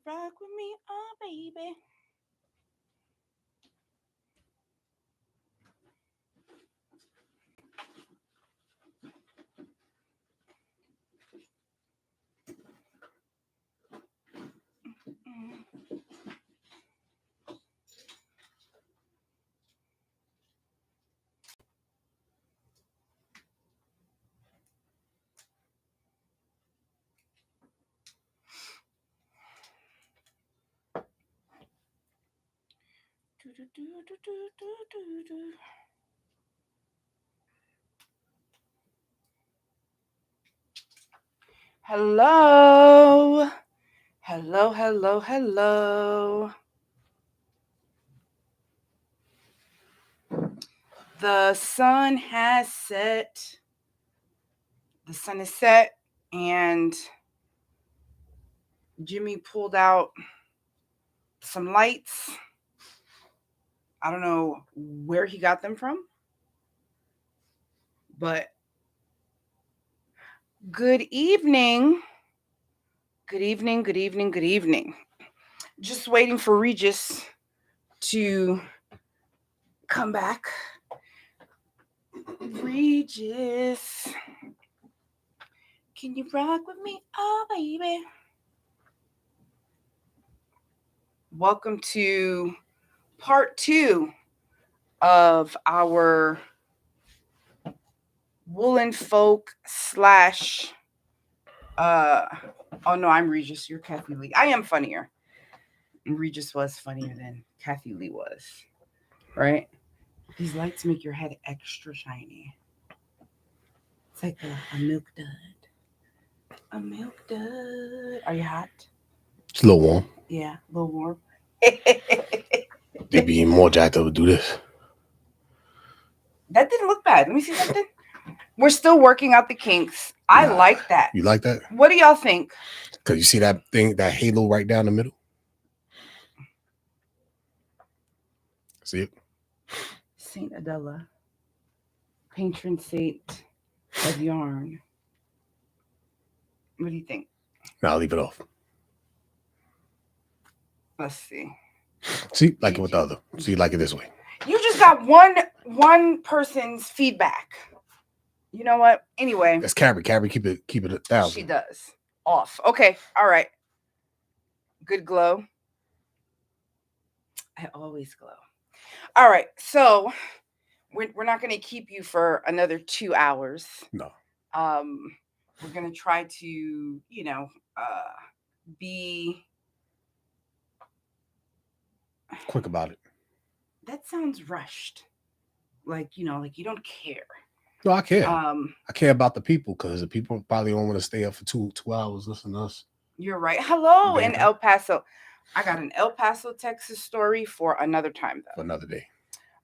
rock with me, oh baby? Do, do, do, do, do, do, do. Hello. Hello, hello, hello. The sun has set. The sun is set, and Jimmy pulled out some lights. I don't know where he got them from, but good evening. Good evening, good evening, good evening. Just waiting for Regis to come back. Regis, can you rock with me? Oh, baby. Welcome to part 2 of our woolen folk slash oh no, I'm Regis, you're Kathy Lee. I am funnier. Regis was funnier than Kathy Lee was, right? These lights make your head extra shiny. It's like a milk dud. A milk dud. Are you hot? It's a little warm. Yeah, a little warm. They be more jacked up to do this. That didn't look bad. Let me see something. We're still working out the kinks. I like that. You like that? What do y'all think? Because you see that thing, that halo right down the middle? See it? Saint Adella, patron saint of yarn. What do you think? No, I'll leave it off. Let's see. See, like it with the other. So you like it this way. You just got one person's feedback. You know what? Anyway. That's Carrie. Carrie, keep it down. She does. Off. Okay. All right. Good glow. I always glow. All right. So we're not going to keep you for another 2 hours. No. We're going to try to, be quick about it. That sounds rushed. Like you don't care. No, I care. I care about the people because the people probably don't want to stay up for two hours listening to us. You're right. Hello in El Paso. I got an El Paso, Texas story for another time, though. For another day.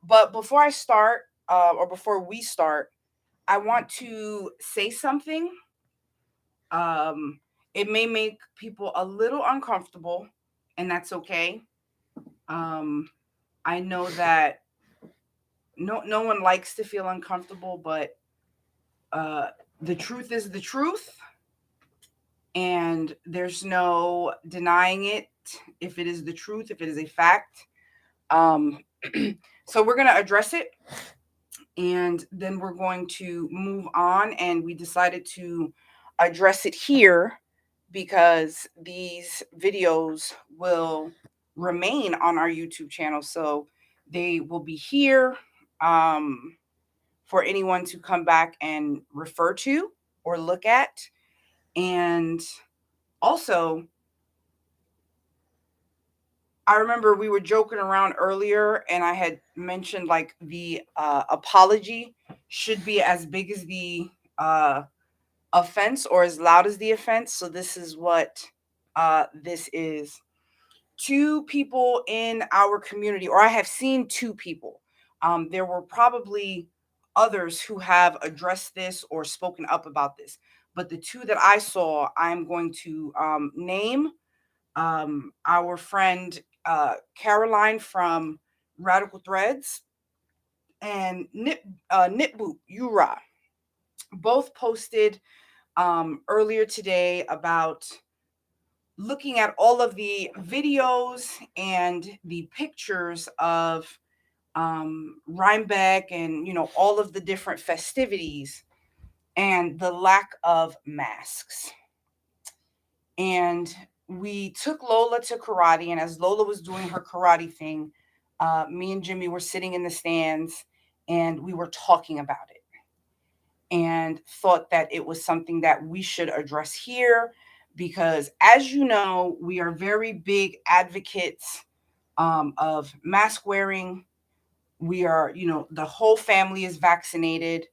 But before I start, or before we start, I want to say something. It may make people a little uncomfortable, and that's okay. I know that no one likes to feel uncomfortable, but the truth is the truth, and there's no denying it. If it is the truth, if it is a fact, so we're going to address it, and then we're going to move on. And we decided to address it here because these videos will remain on our YouTube channel, so they will be here for anyone to come back and refer to or look at. And also, I remember we were joking around earlier, and I had mentioned like the apology should be as big as the offense or as loud as the offense. So this is what this is. 2 people in our community, or I have seen 2 people. There were probably others who have addressed this or spoken up about this, but the 2 that I saw, I'm going to name. Our friend Caroline from Radical Threads and Knitboot Yura both posted earlier today about looking at all of the videos and the pictures of Rhinebeck and, all of the different festivities and the lack of masks. And we took Lola to karate. And as Lola was doing her karate thing, me and Jimmy were sitting in the stands and we were talking about it and thought that it was something that we should address here because, as you know, we are very big advocates of mask wearing. We are, the whole family is vaccinated.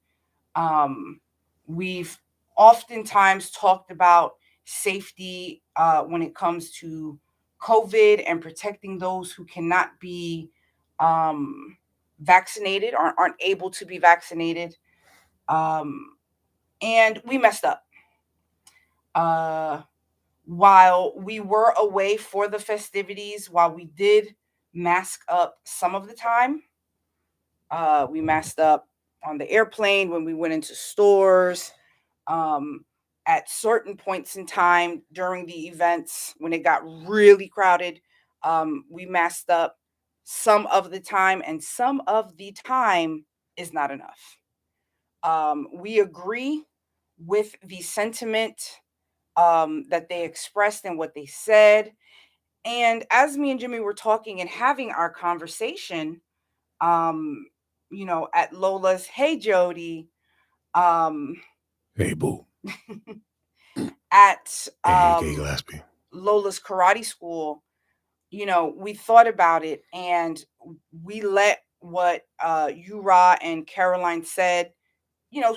We've oftentimes talked about safety when it comes to COVID and protecting those who cannot be vaccinated or aren't able to be vaccinated. Um, and we messed up. Uh, while we were away for the festivities, while we did mask up some of the time, we masked up on the airplane when we went into stores. Um, at certain points in time during the events when it got really crowded, we masked up some of the time, and some of the time is not enough. We agree with the sentiment that they expressed and what they said. And as me and Jimmy were talking and having our conversation, um, at Lola's, hey Jody, um, Hey, boo. at Hey, Gay Gillespie. Lola's karate school, we thought about it and we let what Ura and Caroline said,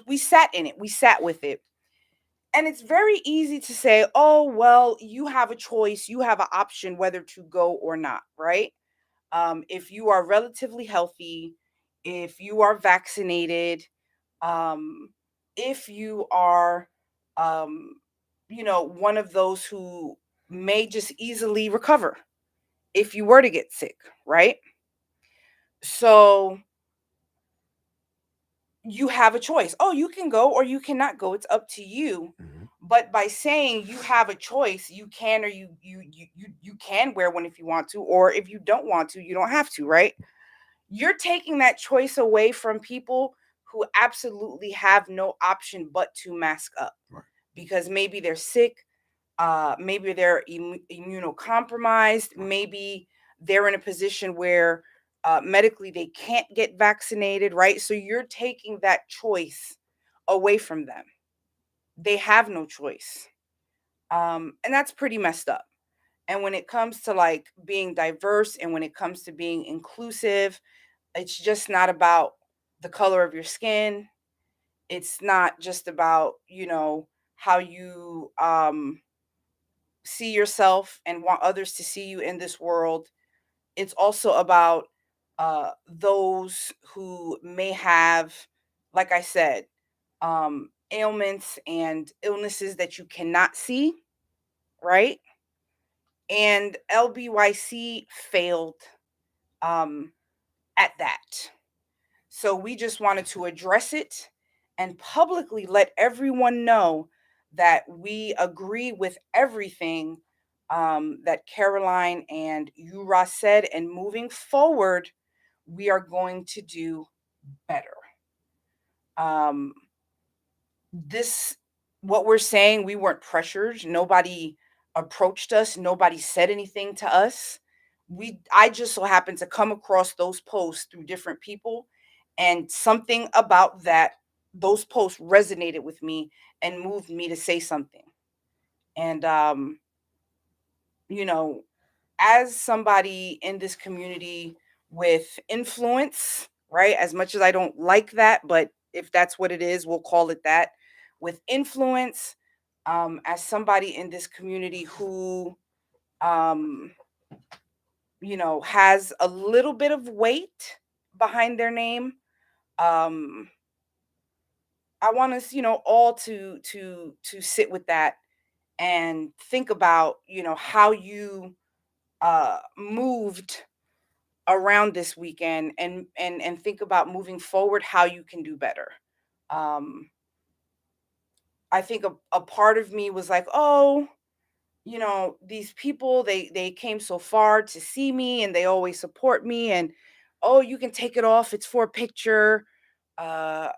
we sat in it, we sat with it. And it's very easy to say, oh, well, you have a choice, you have an option whether to go or not, right? If you are relatively healthy, if you are vaccinated, um, if you are, um, one of those who may just easily recover if you were to get sick, right? So you have a choice. Oh, you can go or you cannot go. It's up to you. Mhm. But by saying you have a choice, you can or you can wear one if you want to, or if you don't want to, you don't have to, right? You're taking that choice away from people who absolutely have no option but to mask up. Right. Because maybe they're sick, maybe they're immunocompromised, maybe they're in a position where medically they can't get vaccinated, right? So you're taking that choice away from them. They have no choice. And that's pretty messed up. And when it comes to like being diverse and when it comes to being inclusive, it's just not about the color of your skin. It's not just about, how you see yourself and want others to see you in this world. It's also about those who may have, like I said, ailments and illnesses that you cannot see, right? And LBYC failed um, at that. So we just wanted to address it and publicly let everyone know that we agree with everything that Caroline and Yura said. And moving forward, we are going to do better. Um, this, what we're saying, we weren't pressured. Nobody approached us. Nobody said anything to us. I just so happened to come across those posts through different people, and something about those posts resonated with me and moved me to say something. And you know, as somebody in this community with influence, right? As much as I don't like that, but if that's what it is, we'll call it that. With influence, as somebody in this community who, um, has a little bit of weight behind their name, um, I want us, all to sit with that and think about, how you moved around this weekend, and think about moving forward how you can do better. um I think a part of me was like, oh, you know, these people, they came so far to see me and they always support me, and oh, you can take it off, it's for a picture. Uh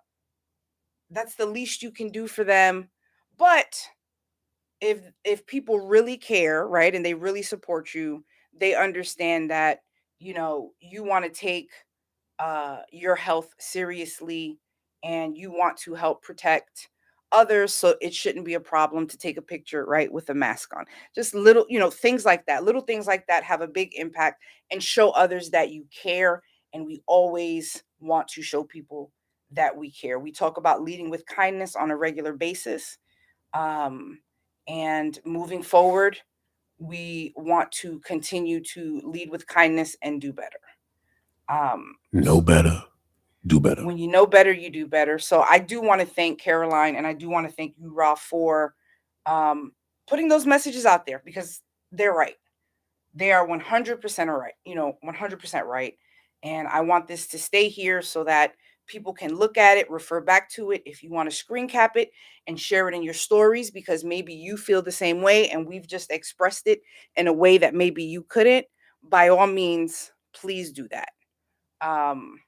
that's the least you can do for them. But if people really care, right, and they really support you, they understand that, you know, you want to take your health seriously and you want to help protect others, so it shouldn't be a problem to take a picture, right, with a mask on. Just little, you know, things like that, little things like that have a big impact and show others that you care. And we always want to show people that we care. We talk about leading with kindness on a regular basis. um, and moving forward, we want to continue to lead with kindness and do better. Know better, do better. When you know better, you do better. So I do want to thank Caroline and I do want to thank you, Ra, for um, putting those messages out there, because they're right. They are 100% right, you know, 100% right. And I want this to stay here so that people can look at it, refer back to it. If you want to screen cap it and share it in your stories, because maybe you feel the same way and we've just expressed it in a way that maybe you couldn't, by all means, please do that. Um,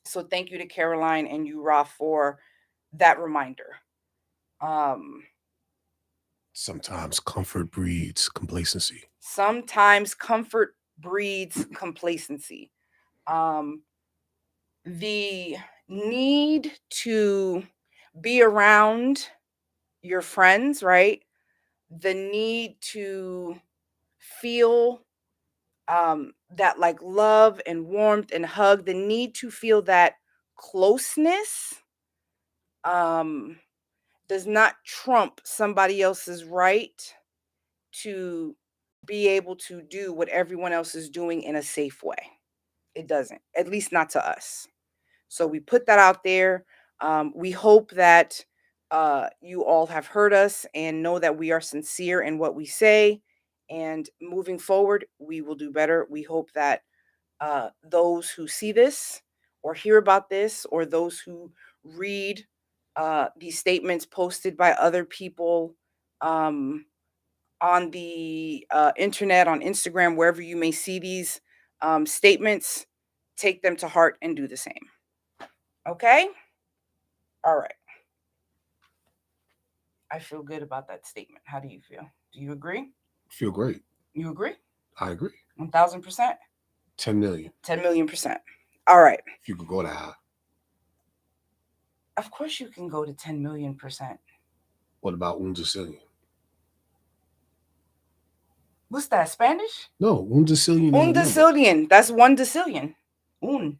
so thank you to Caroline and you, Ra, for that reminder. Um, Sometimes comfort breeds complacency. Sometimes comfort breeds complacency. Um, the need to be around your friends, right? The need to feel that like love and warmth and hug, the need to feel that closeness um, does not trump somebody else's right to be able to do what everyone else is doing in a safe way. It doesn't, at least not to us. So we put that out there. We hope that you all have heard us and know that we are sincere in what we say. And moving forward, we will do better. We hope that those who see this or hear about this, or those who read these statements posted by other people um, on the internet, on Instagram, wherever you may see these statements, take them to heart and do the same. Okay? All right. I feel good about that statement. How do you feel? Do you agree? Feel great. You agree? I agree. 1000%? 10 million. 10 million%. All right. If you could go that high. Of course you can go to 10 million%. What about un decillion? What's that, Spanish? No, un decillion. Un decillion. That's 1 decillion. Un.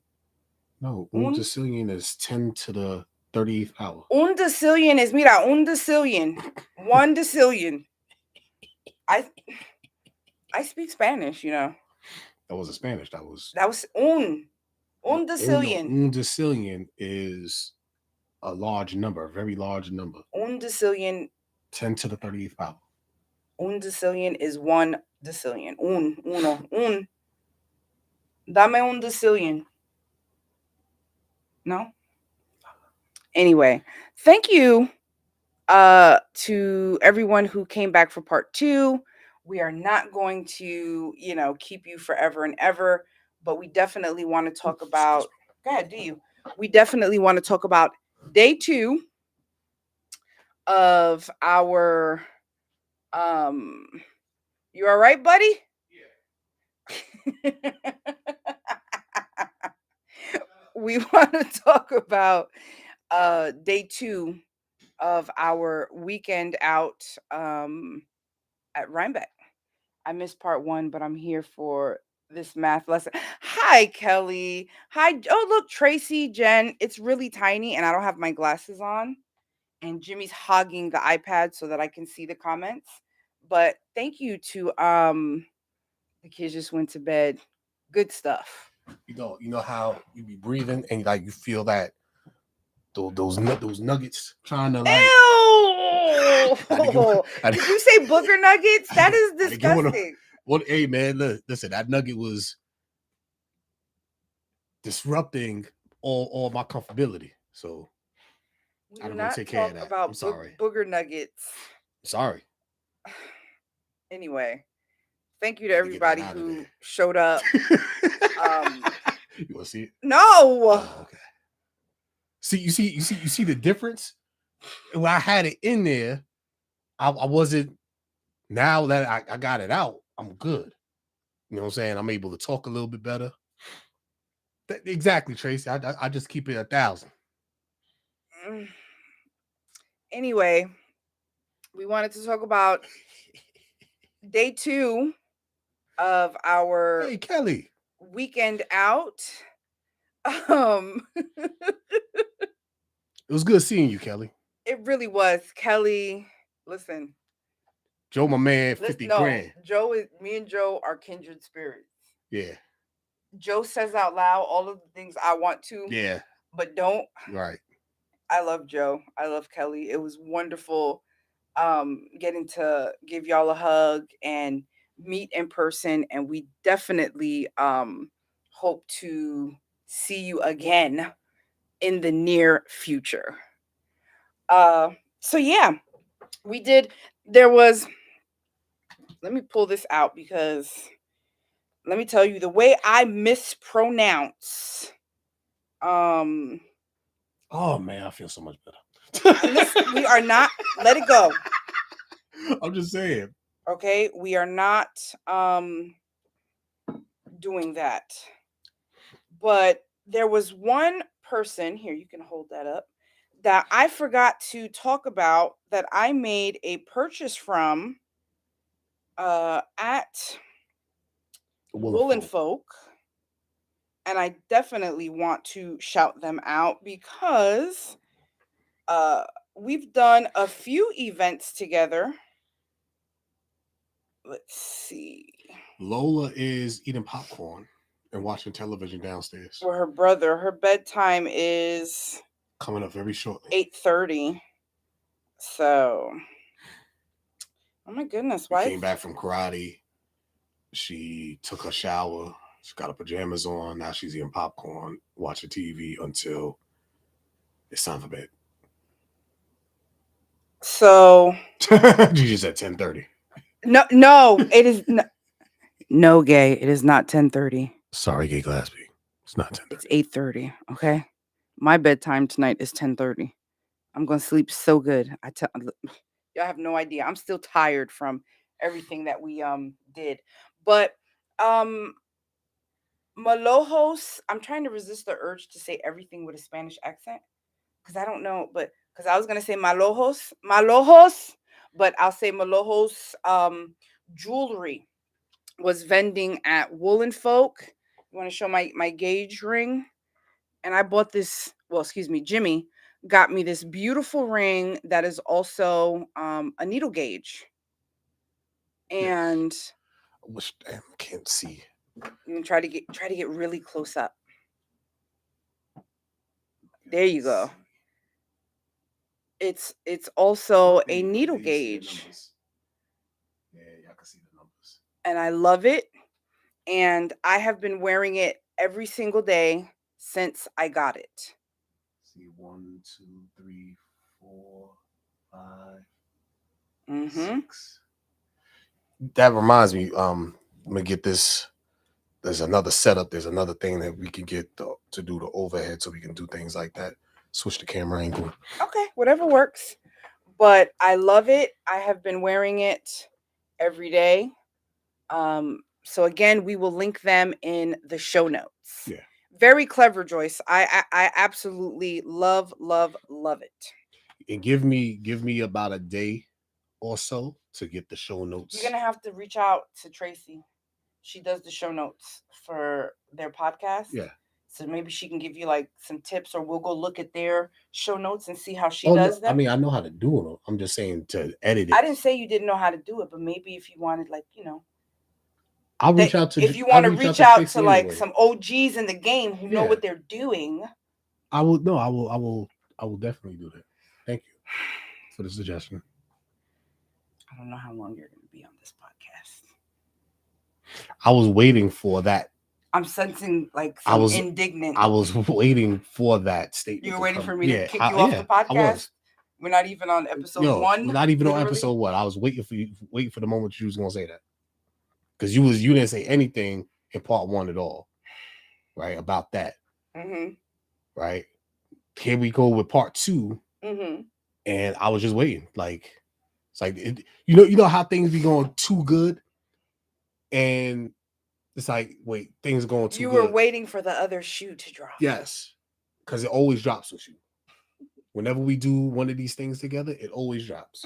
No, un decillion is 10 to the 38th power. Un decillion is, mira, un decillion. 1 decillion. I speak Spanish, you know. That wasn't Spanish. That was un. Un decillion. Un decillion is a large number, a very large number. Un decillion. 10 to the 38th power. Un decillion is 1 decillion. Un. Dame un decillion. No? Anyway, thank you to everyone who came back for part 2. We are not going to, you know, keep you forever and ever, but we definitely want to talk about, go ahead, do you? We definitely want to talk about day 2 of our you all right, buddy? Yeah. We want to talk about day 2 of our weekend out at Rhinebeck. I missed part 1, but I'm here for this math lesson. Hi, Kelly. Hi. Oh, look, Tracy, Jen. It's really tiny and I don't have my glasses on. And Jimmy's hogging the iPad so that I can see the comments. But thank you to the kids just went to bed. Good stuff. You know how you be breathing and like you feel that those nuggets trying to like. Ew! Did you say booger nuggets? That is disgusting. What? Hey man, listen. That nugget was disrupting all my comfortability. So I don't want to take care of that. I'm sorry. Booger nuggets. Sorry. Anyway, thank you to Had to get that everybody out of who there. showed up. You want to see it? No. Oh, okay. You see the difference. When I had it in there, I wasn't. Now that I got it out, I'm good. You know what I'm saying? I'm able to talk a little bit better. Exactly, Tracy. I just keep it 1,000. Anyway, we wanted to talk about day 2 of our Hey, Kelly. weekend out. It was good seeing you, Kelly. It really was. Kelly, listen. Joe, my man, 50 grand. Me and Joe are kindred spirits. Yeah. Joe says out loud all of the things I want to. Yeah. But don't. Right. I love Joe. I love Kelly. It was wonderful getting to give y'all a hug and meet in person, and we definitely hope to see you again in the near future. So yeah, we did. There was, let me pull this out because let me tell you the way I mispronounce oh man, I feel so much better. and this, we are not, let it go. I'm just saying. Okay, we are not doing that. But there was one person here, you can hold that up, that I forgot to talk about that I made a purchase from at Woolen Folk. And I definitely want to shout them out because we've done a few events together. Let's see. Lola is eating popcorn and watching television downstairs. For her brother, her bedtime is coming up very shortly. 8:30. So, oh my goodness, why? Came back from karate. She took her shower. She got her pajamas on. Now she's eating popcorn, watching TV until it's time for bed. So you just said 10:30. No, it is no, gay. It is not 10:30. Sorry, Gay Glasby. It's not 10:30. It's 8:30. Okay, my bedtime tonight is 10:30. I'm gonna sleep so good. Y'all have no idea. I'm still tired from everything that we did, but Malojos. I'm trying to resist the urge to say everything with a Spanish accent because I don't know, but because I was gonna say Malojos, but I'll say Malojos jewelry was vending at Woolen Folk. You want to show my gauge ring? And I bought this. Well, excuse me, Jimmy got me this beautiful ring that is also a needle gauge. And I wish I can't see. I'm gonna try to get really close up. There you go. It's also a needle gauge. Yeah, y'all can see the numbers. And I love it. And I have been wearing it every single day since I got it. See, 1, 2, 3, 4, 5, 6. That reminds me, I'm gonna get this. There's another setup. There's another thing that we can get to do the overhead, so we can do things like that. Switch the camera angle. Okay, whatever works. But I love it. I have been wearing it every day. So again, we will link them in the show notes. Yeah. Very clever, Joyce. I absolutely love it. And give me about a day or so to get the show notes. You're gonna have to reach out to Tracy. She does the show notes for their podcast. Yeah. So maybe she can give you like some tips, or we'll go look at their show notes and see how she does them. I mean, I know how to do them. I'm just saying to edit it. I didn't say you didn't know how to do it, but maybe if you wanted, like, I'll reach out to. If you want to reach out to like anyway. some OGs in the game who know what they're doing. I will. No, I will definitely do that. Thank you for the suggestion. I don't know how long you're going to be on this podcast. I was waiting for that. I'm sensing like some indignant. I was waiting for that statement. You were waiting for me to kick you off the podcast? We're not even on episode Yo, one. not even on literally. episode one. I was waiting for you, waiting for the moment you was gonna say that, because you didn't say anything in part one at all, right? About that, right? Here we go with part two, and I was just waiting. Like it's like you know how things be going too good, and it's like wait, things are going too good. You were waiting for the other shoe to drop. Yes, because it always drops with you. Whenever we do one of these things together, it always drops.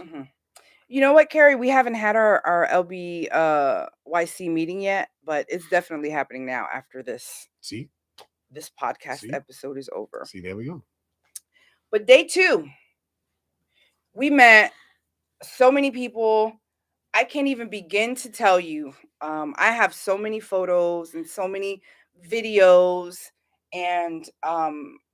You know what, Carrie? We haven't had our LBYC meeting yet, but it's definitely happening now after this. See? This podcast episode is over. See, there we go. But day 2, we met so many people. I can't even begin to tell you. I have so many photos and so many videos, and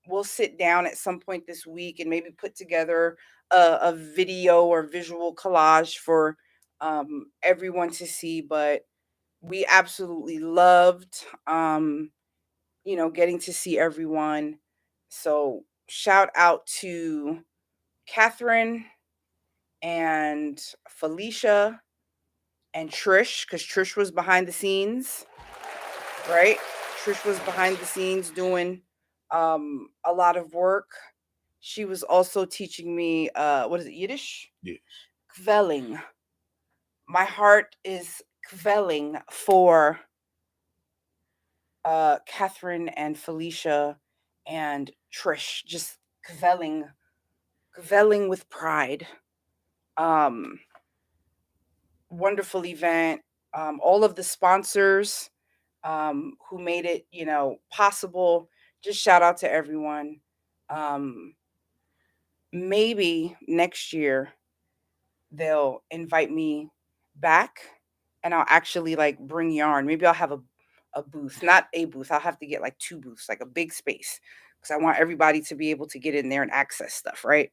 we'll sit down at some point this week and maybe put together a video or visual collage for everyone to see. But we absolutely loved, getting to see everyone. So shout out to Catherine and Felicia and Trish, because Trish was behind the scenes, right? Trish was behind the scenes doing a lot of work. She was also teaching me what is it, Yiddish? Yes. Kvelling. My heart is kvelling for Catherine and Felicia and Trish, just kvelling with pride. Wonderful event. All of the sponsors who made it, possible. Just shout out to everyone. Maybe next year they'll invite me back, and I'll actually like bring yarn. Maybe I'll have a booth, not a booth. I'll have to get like 2 booths, like a big space, because I want everybody to be able to get in there and access stuff, right?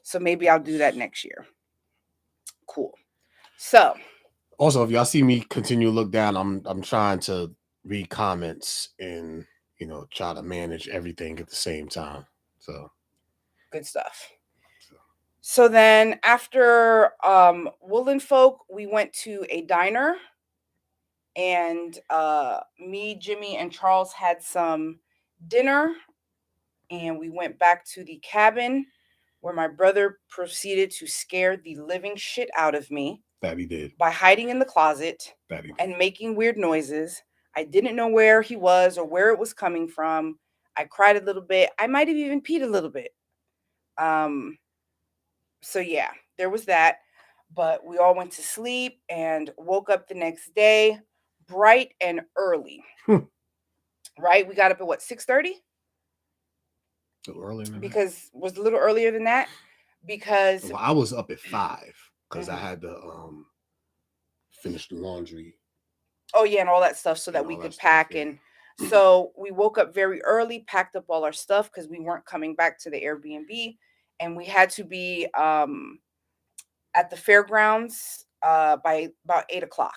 So maybe I'll do that next year. Cool. So also, if y'all see me continue to look down, I'm trying to read comments and try to manage everything at the same time. So good stuff. So then after Woolen Folk, we went to a diner, and me, Jimmy, and Charles had some dinner, and we went back to the cabin where my brother proceeded to scare the living shit out of me. That he did. By hiding in the closet and making weird noises. I didn't know where he was or where it was coming from. I cried a little bit. I might have even peed a little bit. So yeah, there was that. But we all went to sleep and woke up the next day bright and early. Right? We got up at what, 6:30? A little earlier than because that? Was a little earlier than that. Because I was up at 5 because I had to finish the laundry. Oh yeah, and all that stuff so that we could pack stuff, yeah. And so we woke up very early, packed up all our stuff because we weren't coming back to the Airbnb, and we had to be at the fairgrounds by about 8:00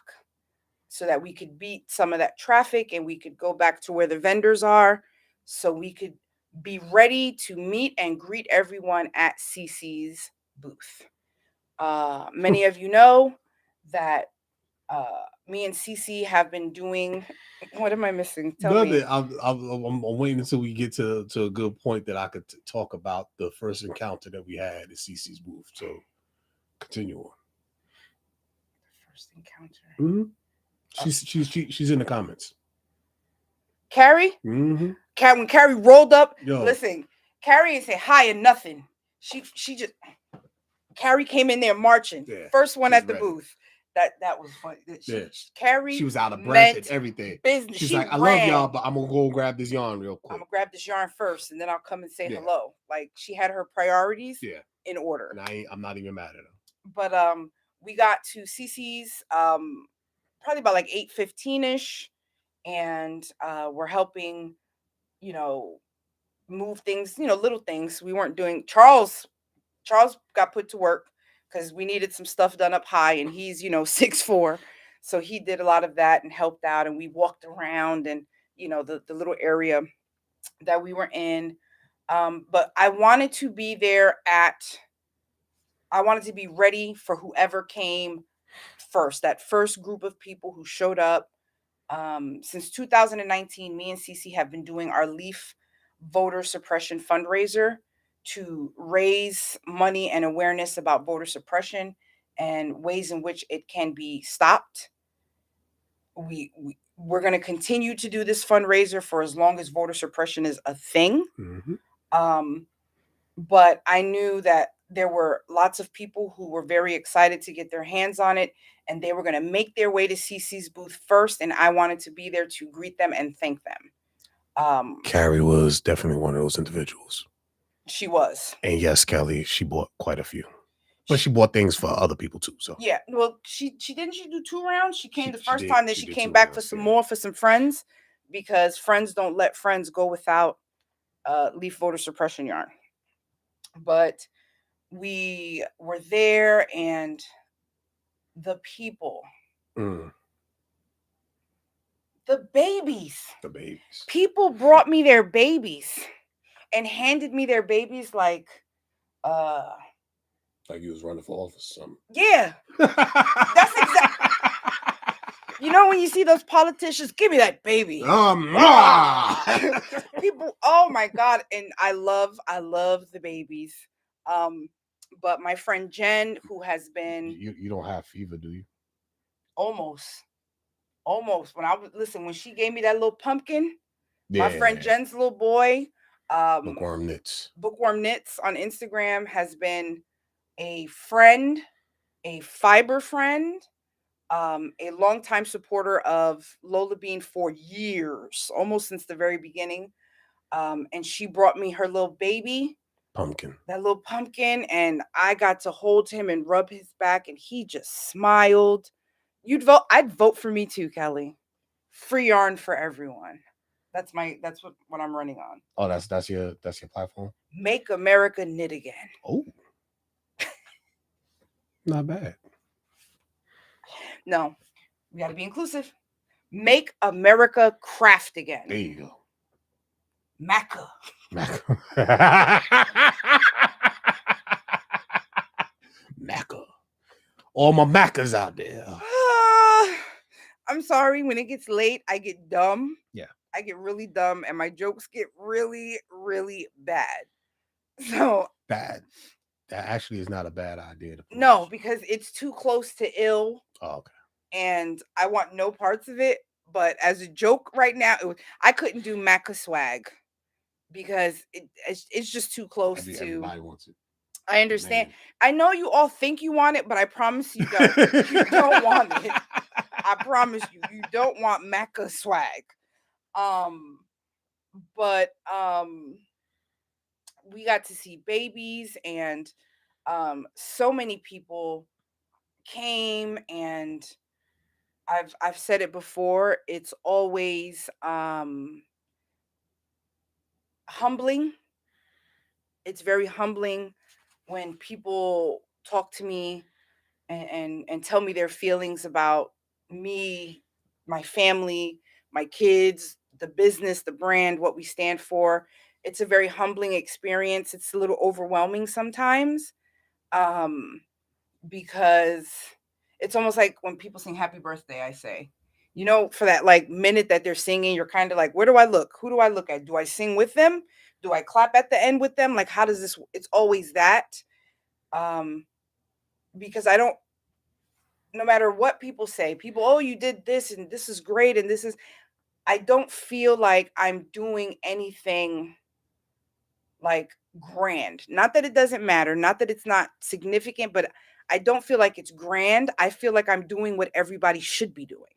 so that we could beat some of that traffic and we could go back to where the vendors are, so we could be ready to meet and greet everyone at Cece's booth. Many of you know that me and Cece have been doing. What am I missing? Tell me. I'm waiting until we get to a good point that I could talk about the first encounter that we had at Cece's booth. So continue on. The first encounter. She's in the comments. Carrie. When Carrie rolled up, listen, Carrie didn't say hi and nothing. She just. Carrie came in there marching. Yeah, first one at the booth. That was funny. Carrie, she was out of breath and everything. Business. She's like, I love y'all, but I'm gonna go grab this yarn real quick. I'm gonna grab this yarn first, and then I'll come and say hello. Like, she had her priorities in order. And I'm not even mad at her. But we got to Cece's probably about like 8:15ish, and we're helping, move things, little things. We weren't doing. Charles got put to work because we needed some stuff done up high, and he's 6'4", so he did a lot of that and helped out, and we walked around and the little area that we were in. But I wanted to be there I wanted to be ready for whoever came first, that first group of people who showed up. Since 2019, me and Cece have been doing our Leaf voter suppression fundraiser to raise money and awareness about voter suppression and ways in which it can be stopped. We're going to continue to do this fundraiser for as long as voter suppression is a thing. Mm-hmm. But I knew that there were lots of people who were very excited to get their hands on it, and they were going to make their way to Cece's booth first, and I wanted to be there to greet them and thank them. Carrie was definitely one of those individuals. She was. And yes, Kelly, she bought quite a few. But she bought things for other people too. So yeah, well, she didn't she do 2 rounds? She came the first did, time, then she came back for some more for some friends, because friends don't let friends go without Leaf voter suppression yarn. But we were there, and the people, the babies, people brought me their babies and handed me their babies like you was running for office or something. Yeah. That's exactly. You know when you see those politicians, give me that baby. People, oh my God. And I love the babies. But my friend Jen, who has been, you don't have fever, do you? Almost. When she gave me that little pumpkin, my friend Jen's little boy, Bookworm Knits on Instagram, has been a friend, a fiber friend, a longtime supporter of LolaBean for years, almost since the very beginning. And she brought me her little baby pumpkin, and I got to hold him and rub his back, and he just smiled. I'd vote for me too, Kelly. Free yarn for everyone. That's what I'm running on. Oh, that's your platform. Make America knit again. Oh, not bad. No, we got to be inclusive. Make America craft again. There you go. Maca. Maca. All my Macas out there. I'm sorry, when it gets late, I get dumb. Yeah. I get really dumb, and my jokes get really, really bad. So bad. That actually is not a bad idea. No, because it's too close to ill. Oh, okay. And I want no parts of it. But as a joke right now, I couldn't do Maca swag because it's just too close to. Everybody wants it. I understand. I know you all think you want it, but I promise you don't. You don't want it. I promise you, you don't want Maca swag. But we got to see babies, and so many people came, and I've said it before, it's always humbling. It's very humbling when people talk to me and tell me their feelings about me, my family, my kids, the business, the brand, what we stand for. It's a very humbling experience. It's a little overwhelming sometimes, because it's almost like when people sing happy birthday, I say, for that like minute that they're singing, you're kind of like, where do I look? Who do I look at? Do I sing with them? Do I clap at the end with them? Like, how does this, it's always that. Because no matter what people say, oh, you did this and this is great. And I don't feel like I'm doing anything like grand. Not that it doesn't matter, not that it's not significant, but I don't feel like it's grand. I feel like I'm doing what everybody should be doing.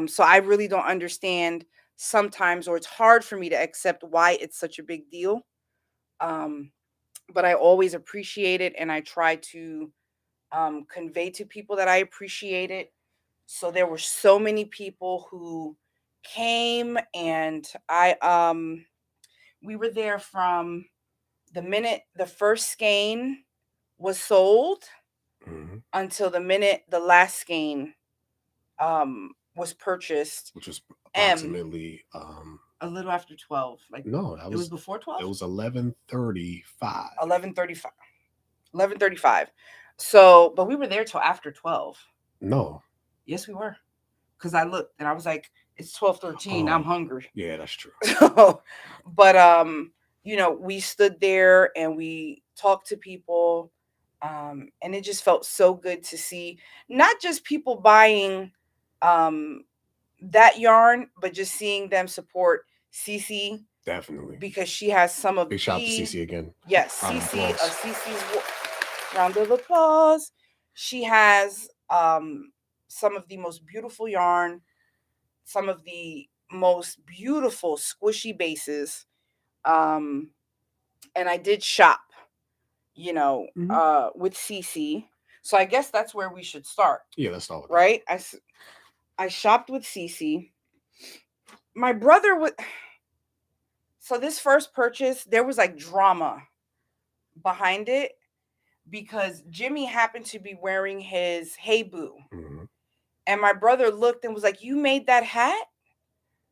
So I really don't understand sometimes, or it's hard for me to accept why it's such a big deal. But I always appreciate it, and I try to convey to people that I appreciate it. So there were so many people who came, and we were there from the minute the first skein was sold until the minute the last skein was purchased, which was approximately A little after 12. Like No, it was before 12. It was 11:35. 11:35. 11:35. So, but we were there till after 12. No. Yes, we were. Because I looked and I was like, it's 12:13. I'm hungry. Yeah, that's true. But we stood there and we talked to people. And it just felt so good to see not just people buying that yarn, but just seeing them support Cece. Definitely. Because she has some of Big shout out to Cece again. Yes, Cece of Cece's round of applause. She has some of the most beautiful yarn, some of the most beautiful squishy bases. And I did shop, with Cece. So I guess that's where we should start. Yeah, let's start with right. I shopped with Cece. My brother would. So this first purchase, there was like drama behind it because Jimmy happened to be wearing his Hey Boo. Mm-hmm. And my brother looked and was like, "You made that hat?"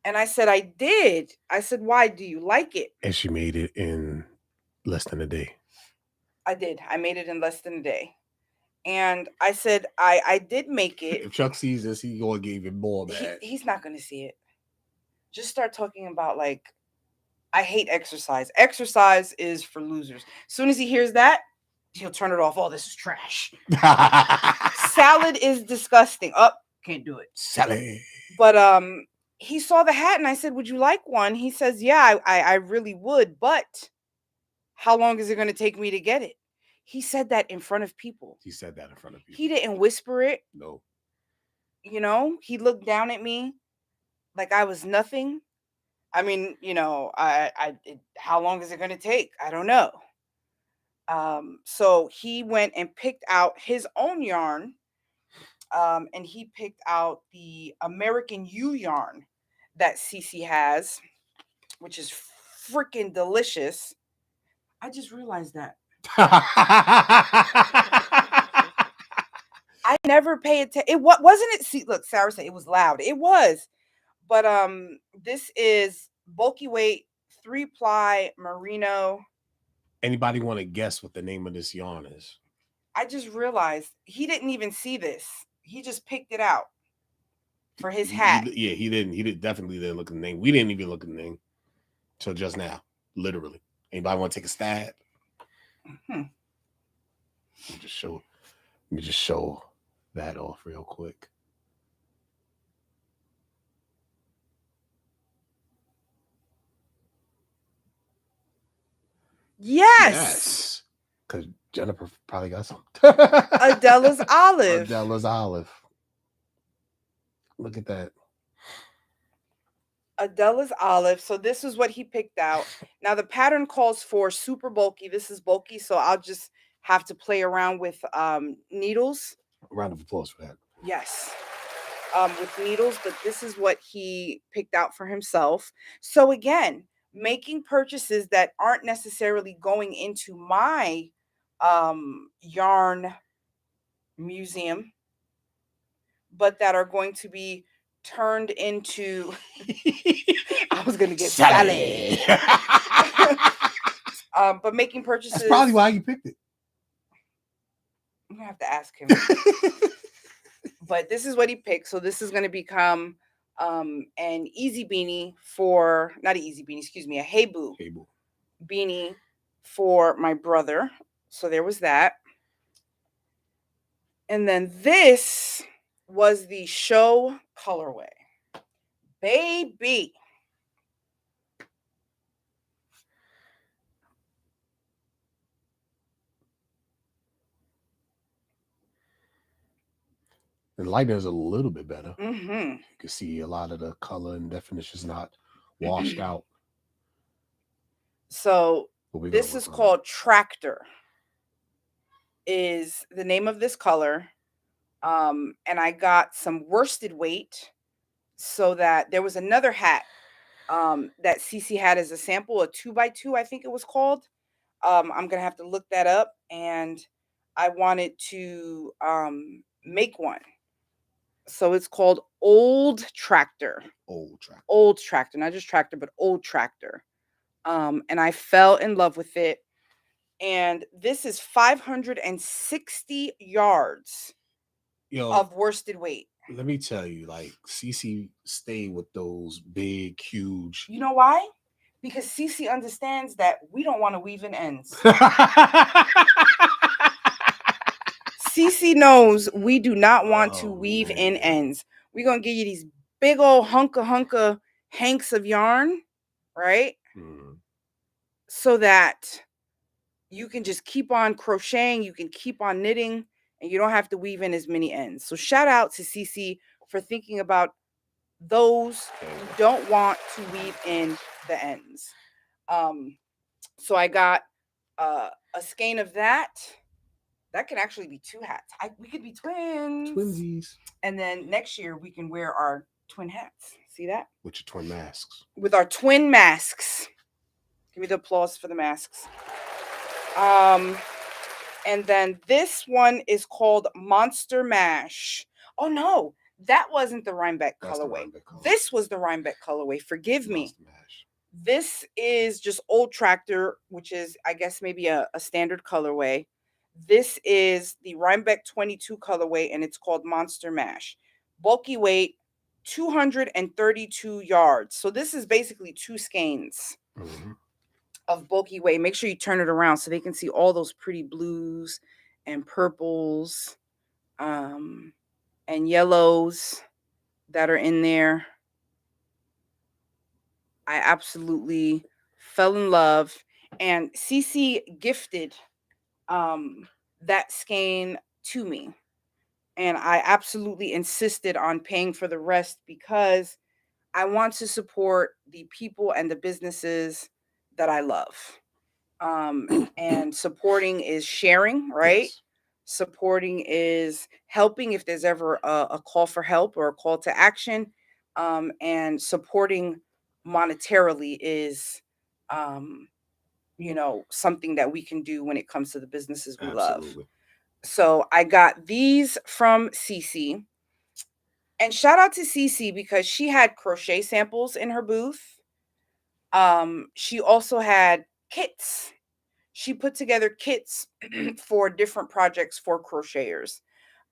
And I said, "I did." I said, "Why? Do you like it?" And she made it in less than a day. I did. I made it in less than a day. And I said, I did make it. If Chuck sees this, he's going to give it more bad. He's not going to see it. Just start talking about, like, I hate exercise. Exercise is for losers. As soon as he hears that, he'll turn it off. Oh, this is trash. Salad is disgusting. Can't do it. Salad. But he saw the hat and I said, "Would you like one?" He says, "Yeah, I really would, but how long is it going to take me to get it?" He said that in front of people. He said that in front of people. He didn't whisper it. No. He looked down at me like I was nothing. I mean, how long is it going to take? I don't know. So he went and picked out his own yarn. And he picked out the American U yarn that Cece has, which is freaking delicious. I just realized that. I never pay attention. Wasn't it. See, look, Sarah said it was loud. It was. But this is bulky weight 3-ply merino. Anybody want to guess what the name of this yarn is? I just realized he didn't even see this. He just picked it out for his hat. He didn't. He definitely didn't look at the name. We didn't even look at the name till just now. Literally. Anybody want to take a stab? Let me just show that off real quick. Yes. Because Jennifer probably got some. Adella's Olive. Adella's Olive. Look at that. Adella's Olive. So this is what he picked out. Now the pattern calls for super bulky. This is bulky, so I'll just have to play around with needles. A round of applause for that. Yes. With needles, but this is what he picked out for himself. So again, making purchases that aren't necessarily going into my yarn museum, but that are going to be turned into I was gonna get salad. But making purchases. That's probably why you picked it. I'm gonna have to ask him. But this is what he picked. So this is gonna become an easy beanie for not an easy beanie, excuse me, a Hey Boo beanie for my brother. So there was that. And then this was the show colorway. Baby. The lighting is a little bit better. Mm-hmm. You can see a lot of the color and definition is not washed out. So this is called Tractor. Is the name of this color. And I got some worsted weight so that there was another hat that Cece had as a sample, a 2x2, I think it was called. I'm going to have to look that up. And I wanted to make one. So it's called Old Tractor. Old Tractor. Old Tractor, not just Tractor, but Old Tractor. And I fell in love with it. And this is 560 yards of worsted weight. Let me tell you, like, Cece stayed with those big, huge. You know why? Because Cece understands that we don't want to weave in ends. Cece knows we do not want to weave in ends. We're going to give you these big old hunka hanks of yarn, right? So that you can just keep on crocheting, you can keep on knitting, and you don't have to weave in as many ends. So shout out to Cece for thinking about those who don't want to weave in the ends. So I got a skein of that. That can actually be 2 hats. We could be twins. Twinsies. And then next year we can wear our twin hats. See that? With your twin masks. With our twin masks. Give me the applause for the masks. And then this one is called Monster Mash. Oh no, that wasn't the Rhinebeck colorway. This was the Rhinebeck colorway. Forgive me. This is just Old Tractor, which is, I guess, maybe a standard colorway. This is the Rhinebeck 22 colorway, and it's called Monster Mash. Bulky weight, 232 yards. So this is basically 2 skeins of bulky weight. Make sure you turn it around so they can see all those pretty blues and purples and yellows that are in there. I absolutely fell in love, and Cece gifted that skein to me, and I absolutely insisted on paying for the rest because I want to support the people and the businesses that I love. And supporting is sharing, right? Yes. Supporting is helping if there's ever a call for help or a call to action. And supporting monetarily is, something that we can do when it comes to the businesses we love. So I got these from Cece. And shout out to Cece because she had crochet samples in her booth. She also had kits. She put together kits for different projects for crocheters.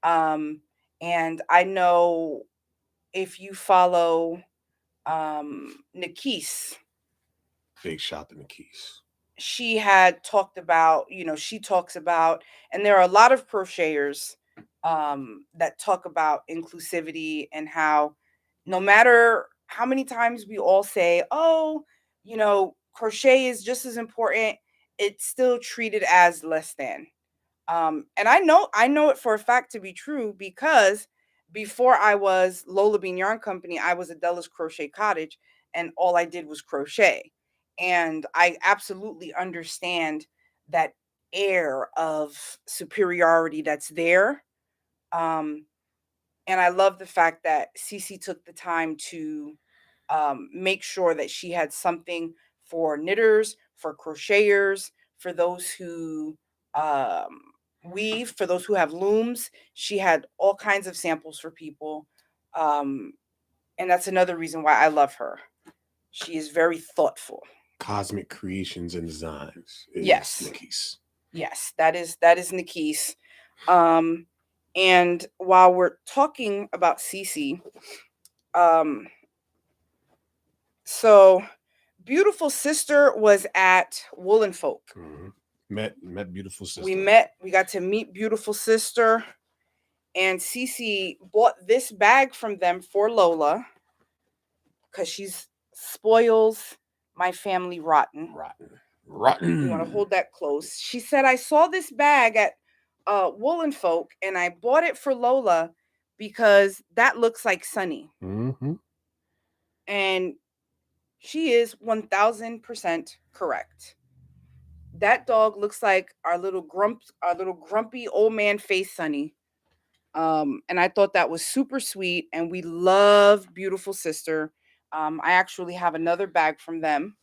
And I know if you follow Nikise. Big shout to Nikise. She had talked about, she talks about, and there are a lot of crocheters that talk about inclusivity and how no matter how many times we all say, oh, crochet is just as important, it's still treated as less than. And I know it for a fact to be true because before I was LolaBean Yarn Company, I was Adella's Crochet Cottage, and all I did was crochet. And I absolutely understand that air of superiority that's there. And I love the fact that Cece took the time to make sure that she had something for knitters, for crocheters, for those who weave, for those who have looms. She had all kinds of samples for people. And that's another reason why I love her. She is very thoughtful. Cosmic Creations and Designs. Yes. Nikise. Yes, that is Nikise. And while we're talking about Cece, so Beautiful Sister was at Woolen Folk. Met Beautiful Sister. We got to meet Beautiful Sister, and Cece bought this bag from them for Lola because she's spoils my family rotten. You want to hold that close. She said, I saw this bag at Woolen Folk, and I bought it for Lola because that looks like Sunny. And she is 1000% correct. That dog looks like our little grumpy old man face Sunny. And I thought that was super sweet, and we love Beautiful Sister. I actually have another bag from them.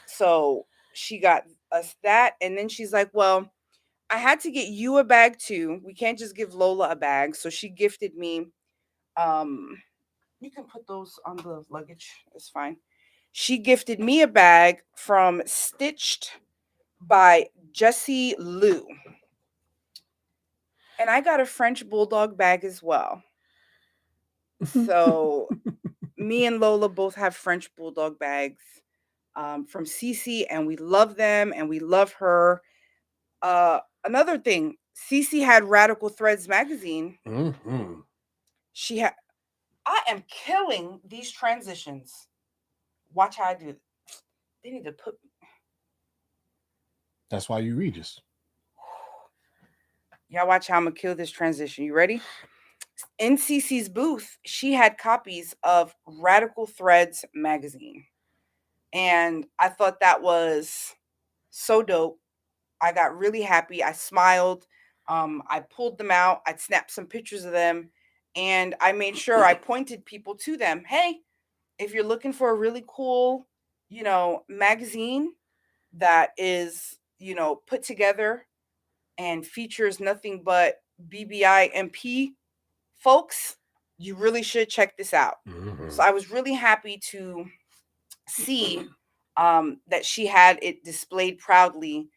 So she got us that, and then she's like, well, I had to get you a bag too. We can't just give Lola a bag. So she gifted me. You can put those on the luggage. It's fine. She gifted me a bag from Stitched by Jessie Lou. And I got a French Bulldog bag as well. So me and Lola both have French Bulldog bags from Cece, and we love them and we love her. Another thing, Cece had Radical Threads magazine. Mm-hmm. She had. I am killing these transitions. Watch how I do it. They need to put. That's why you read this. Y'all watch how I'm gonna kill this transition. You ready? In Cece's booth, she had copies of Radical Threads magazine. And I thought that was so dope. I got really happy. I smiled. I pulled them out. I snapped some pictures of them. And I made sure I pointed people to them. Hey, if you're looking for a really cool, magazine that is, put together and features nothing but BBIMP folks, you really should check this out. Mm-hmm. So I was really happy to see that she had it displayed proudly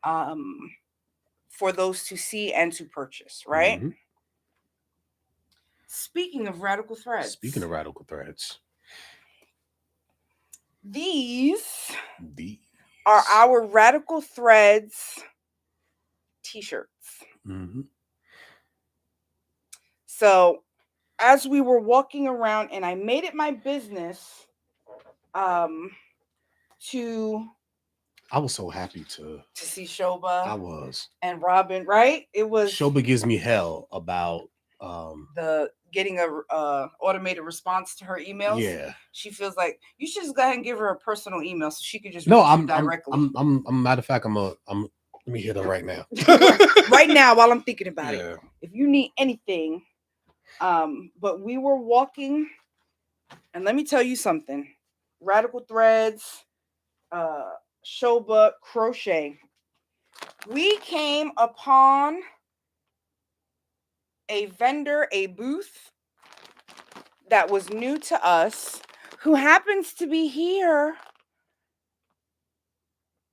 for those to see and to purchase, right? Mm-hmm. Speaking of Radical Threads. These are our Radical Threads t-shirts. Mm-hmm. So as we were walking around, and I made it my business to I was so happy to see Shobha. I was. And Robin, right? It was. Shobha gives me hell about the getting a automated response to her emails. Yeah. She feels like you should just go ahead and give her a personal email so she could just reach you directly. I'm matter of fact, I'm let me hit her right now. Right now, while I'm thinking about it. If you need anything, but we were walking, and let me tell you something. Radical Threads, Shobha, crochet. We came upon a vendor, a booth that was new to us, who happens to be here.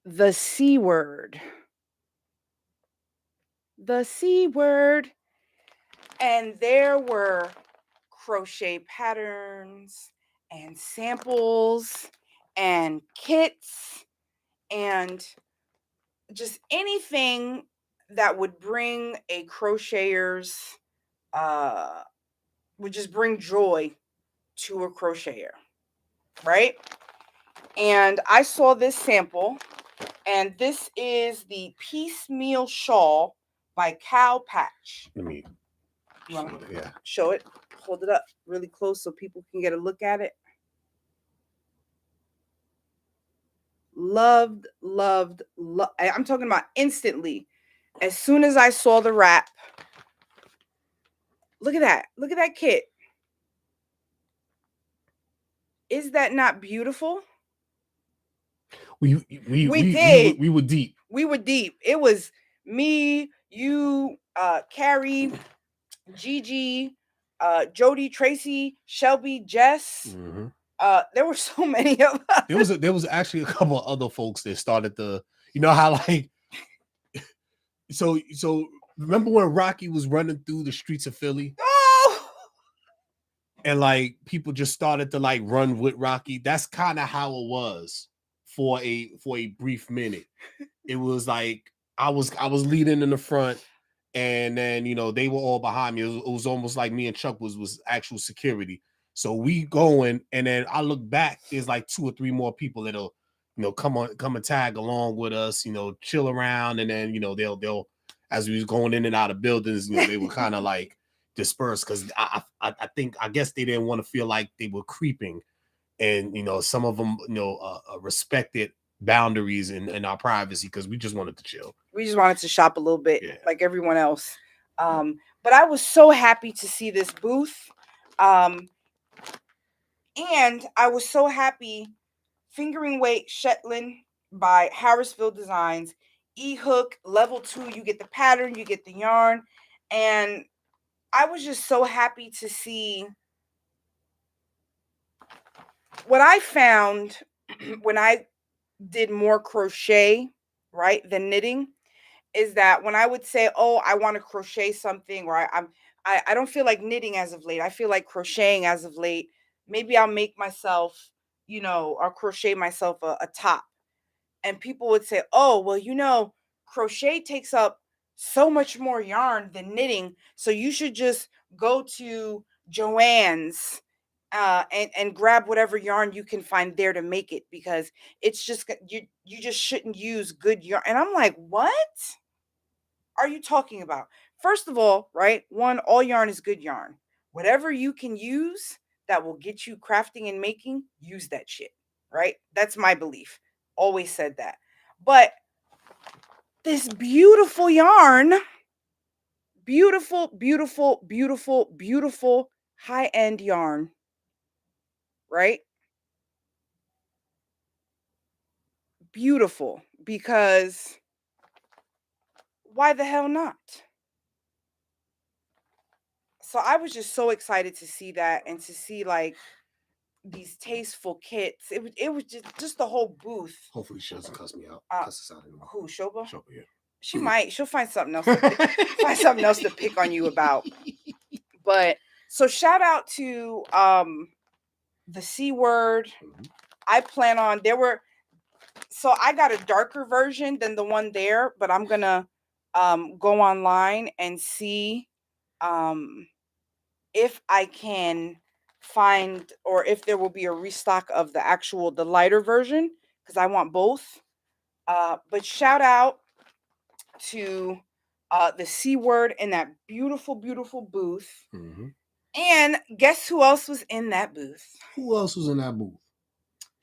The C word. The C word. And there were crochet patterns and samples and kits and just anything that would bring a crocheter's would just bring joy to a crocheter, right? And I saw this sample, and this is the Piecemeal Shawl by Cow Patch. Let me show it. Hold it up really close so people can get a look at it. Loved. I'm talking about instantly. As soon as I saw the wrap, look at that. Look at that kit. Is that not beautiful? We were deep. We were deep. It was me, you, Carrie, Gigi, Jody, Tracy, Shelby, Jess. Mm-hmm. There were so many of us. There was actually a couple of other folks that started the, you know how like so remember when Rocky was running through the streets of Philly? Oh! And like people just started to like run with Rocky. That's kind of how it was for a brief minute. It was like I was leading in the front, and then they were all behind me. It was almost like me and Chuck was actual security. So we going, and then I look back. There's like 2 or 3 more people that'll come and tag along with us. Chill around, and then they'll as we was going in and out of buildings. They were kind of like dispersed because I guess they didn't want to feel like they were creeping, and some of them respected boundaries and our privacy because we just wanted to chill. We just wanted to shop a little bit like everyone else. But I was so happy to see this booth. And I was so happy. Fingering Weight Shetland by Harrisville Designs E-hook. Level 2, you get the pattern, you get the yarn. And I was just so happy to see what I found when I did more crochet, right, than knitting, is that when I would say, "Oh, I want to crochet something," or I don't feel like knitting as of late. I feel like crocheting as of late. Maybe I'll make myself, or crochet myself a top. And people would say, "Oh, well, crochet takes up so much more yarn than knitting, so you should just go to Joann's and grab whatever yarn you can find there to make it, because it's just you just shouldn't use good yarn." And I'm like, "What are you talking about?" First of all, right? One, all yarn is good yarn. Whatever you can use that will get you crafting and making, use that shit, right? That's my belief. Always said that. But this beautiful yarn, beautiful, beautiful, beautiful, beautiful high-end yarn, right? Beautiful, because why the hell not? So I was just so excited to see that, and to see like these tasteful kits. It was just the whole booth. Hopefully she doesn't cuss me out. Cuss us out anymore. Who, Shobha? Shobha, yeah. She might. She'll find something else. Find something else to pick on you about. But so shout out to the C word. I plan on so I got a darker version than the one there, but I'm gonna go online and see if I can find, or if there will be a restock of the lighter version, because I want both. But shout out to the C word in that beautiful, beautiful booth. And guess who else was in that booth? Who else was in that booth?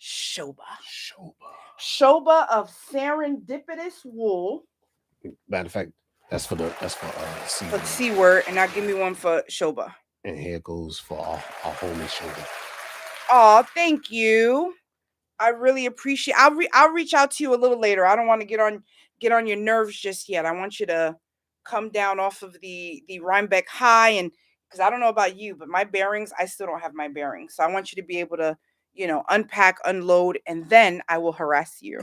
Shobha. Shobha. Shobha of Serendipitous Wool. Matter of fact, that's for C For word. the C word, and now give me one for Shobha. And here goes for our homie Shobha. Oh, thank you. I really appreciate. I'll reach out to you a little later. I don't want to get on your nerves just yet. I want you to come down off of the Rhinebeck high, and because I don't know about you, but my bearings, I still don't have my bearings. So I want you to be able to, unpack, unload, and then I will harass you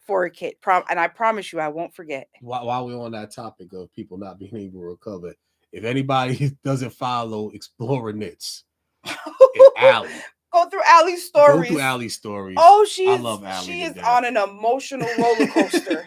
for a kit. And I promise you, I won't forget. While we're on that topic of people not being able to recover, if anybody doesn't follow Explorer Knits, it's Allie. Go through Allie's stories. Go through Allie's stories. Oh, I love Allie. She is on an emotional roller coaster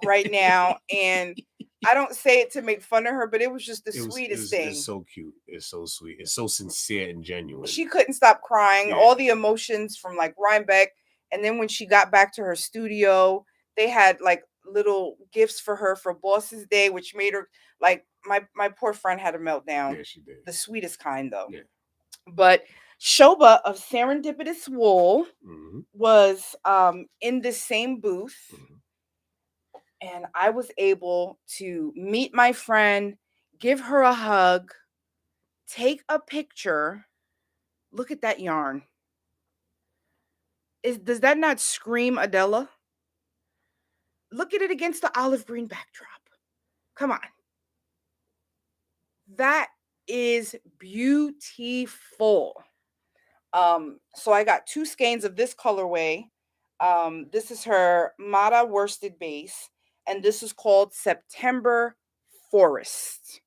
right now, and I don't say it to make fun of her, but it was just the sweetest thing. It's so cute. It's so sweet. It's so sincere and genuine. She couldn't stop crying. Yeah. All the emotions from like Rhinebeck, and then when she got back to her studio, they had like little gifts for her for Boss's Day, which made her like my poor friend had a meltdown. Yeah, she did. The sweetest kind though. Yeah. But Shobha of Serendipitous Wool was in the same booth, and I was able to meet my friend, give her a hug, take a picture. Look at that yarn. Does that not scream Adella? Look at it against the olive green backdrop. Come on. That is beautiful. So I got 2 skeins of this colorway. This is her Mata worsted base, and this is called September Forest.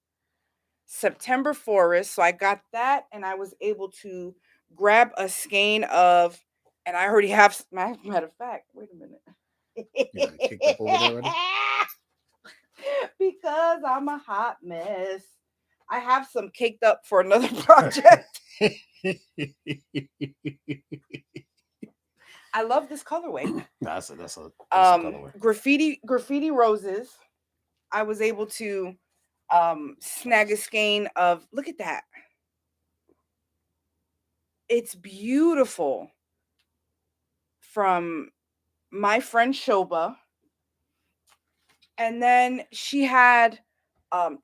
September Forest. So I got that, and I was able to grab a skein of, and I already have, matter of fact, wait a minute. You got kicked up over there already? Because I'm a hot mess. I have some caked up for another project. I love this colorway. That's a colorway. Graffiti roses. I was able to snag a skein of, look at that. It's beautiful. From my friend Shobha. And then she had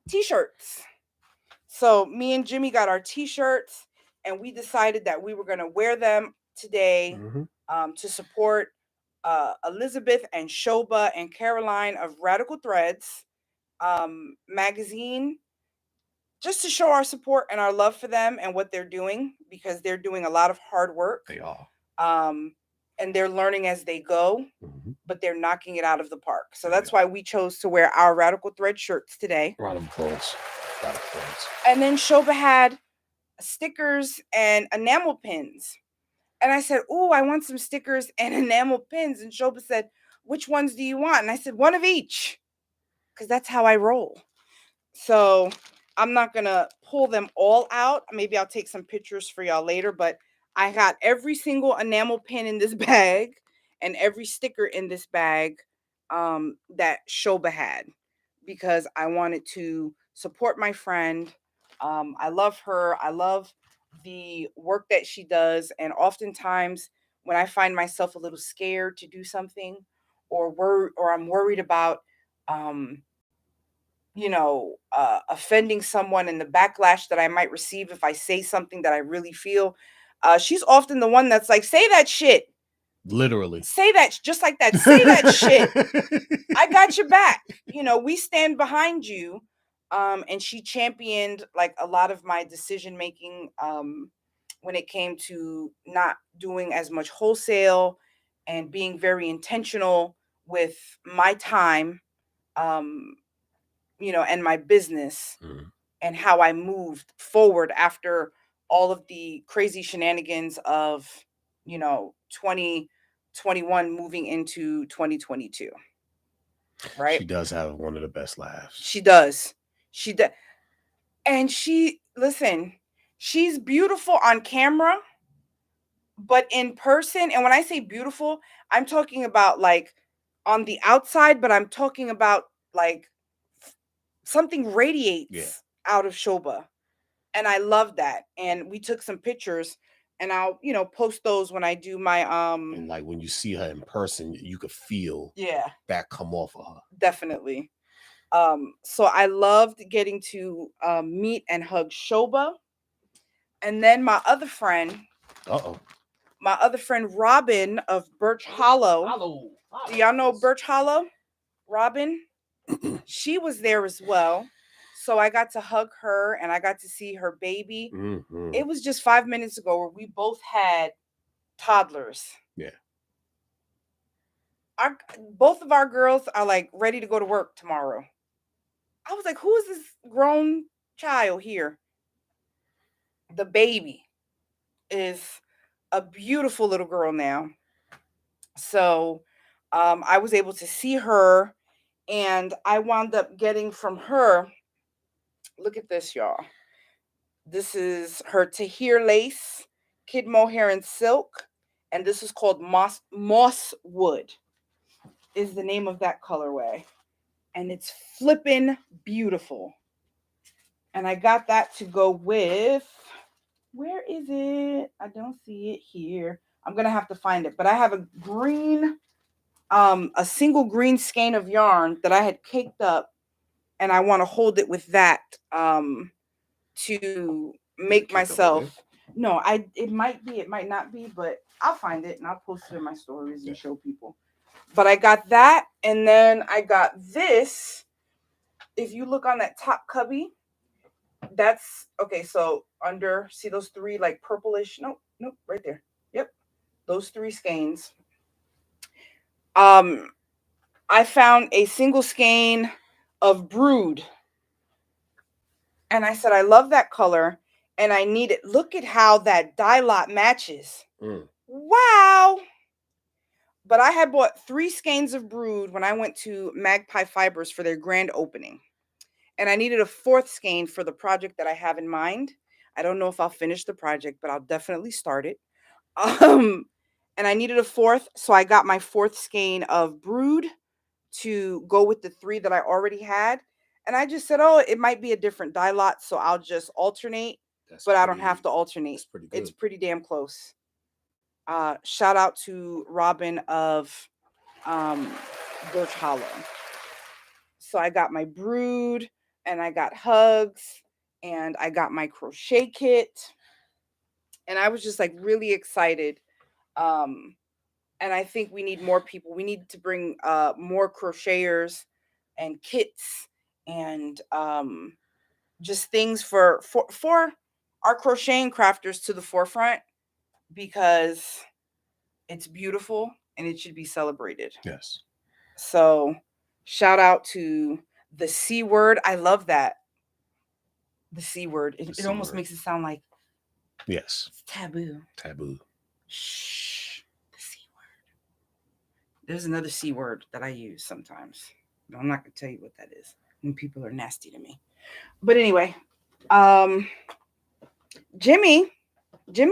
t-shirts. So me and Jimmy got our t-shirts, and we decided that we were going to wear them today to support Elizabeth and Shobha and Caroline of Radical Threads magazine, just to show our support and our love for them and what they're doing, because they're doing a lot of hard work. They are. And they're learning as they go, but they're knocking it out of the park. So that's why we chose to wear our Radical Thread shirts today. Round of applause. Round of applause. And then Shobha had stickers and enamel pins. And I said, "Ooh, I want some stickers and enamel pins." And Shobha said, "Which ones do you want?" And I said, "One of each," because that's how I roll. So I'm not going to pull them all out. Maybe I'll take some pictures for y'all later, but I got every single enamel pin in this bag and every sticker in this bag that Shobha had, because I wanted to support my friend. I love her. I love the work that she does. And oftentimes when I find myself a little scared to do something, or I'm worried about, offending someone and the backlash that I might receive if I say something that I really feel, she's often the one that's like, "Say that shit." Literally. Say that, just like that. Say that shit. I got your back. We stand behind you. And she championed like a lot of my decision making when it came to not doing as much wholesale and being very intentional with my time, and my business, and how I moved forward after all of the crazy shenanigans of, 2021 moving into 2022. Right? She does have one of the best laughs. She does. She does. And listen, she's beautiful on camera, but in person, and when I say beautiful, I'm talking about like on the outside, but I'm talking about like something radiates out of Shobha. And I love that. And we took some pictures, and I'll, post those when I do my and like when you see her in person, you could feel that come off of her. Definitely. So I loved getting to meet and hug Shobha. And then my other friend, Robin of Birch Hollow. Do y'all know Birch Hollow? Robin? She was there as well. So I got to hug her and I got to see her baby. It was just 5 minutes ago where we both had toddlers. Yeah. Both of our girls are like ready to go to work tomorrow. I was like, who is this grown child here? The baby is a beautiful little girl now. So I was able to see her, and I wound up getting from her, look at this, y'all. This is her Tahir lace, kid mohair and silk, and this is called moss wood is the name of that colorway. And it's flippin' beautiful. And I got that to go with, where is it? I don't see it here. I'm going to have to find it. But I have a single green skein of yarn that I had caked up, and I want to hold it with that to make myself. No, it might be, it might not be, but I'll find it and I'll post it in my stories and show people. But I got that, and then I got this. If you look on that top cubby, that's okay. So see those three like purplish? Nope, right there. Yep, those three skeins. I found a single skein of Brood, and I said I love that color, and I need it. Look at how that dye lot matches. Wow. But I had bought 3 skeins of Brood when I went to Magpie Fibers for their grand opening. And I needed a 4th skein for the project that I have in mind. I don't know if I'll finish the project, but I'll definitely start it. And I needed a 4th, so I got my 4th skein of Brood to go with the 3 that I already had. And I just said, oh, it might be a different dye lot, so I'll just alternate. I don't have to alternate. It's pretty damn close. Shout out to Robin of Birch Hollow. So I got my Brood, and I got hugs, and I got my crochet kit. And I was just like really excited And I think we need more people. We need to bring more crocheters and kits and just things for our crocheting crafters to the forefront, because it's beautiful and it should be celebrated. Yes. So shout out to the C word. I love that. The C word. It almost makes it sound like yes, it's taboo. Taboo. Shh. The C word. There's another C word that I use sometimes. I'm not gonna tell you what that is when people are nasty to me. But anyway, Jimmy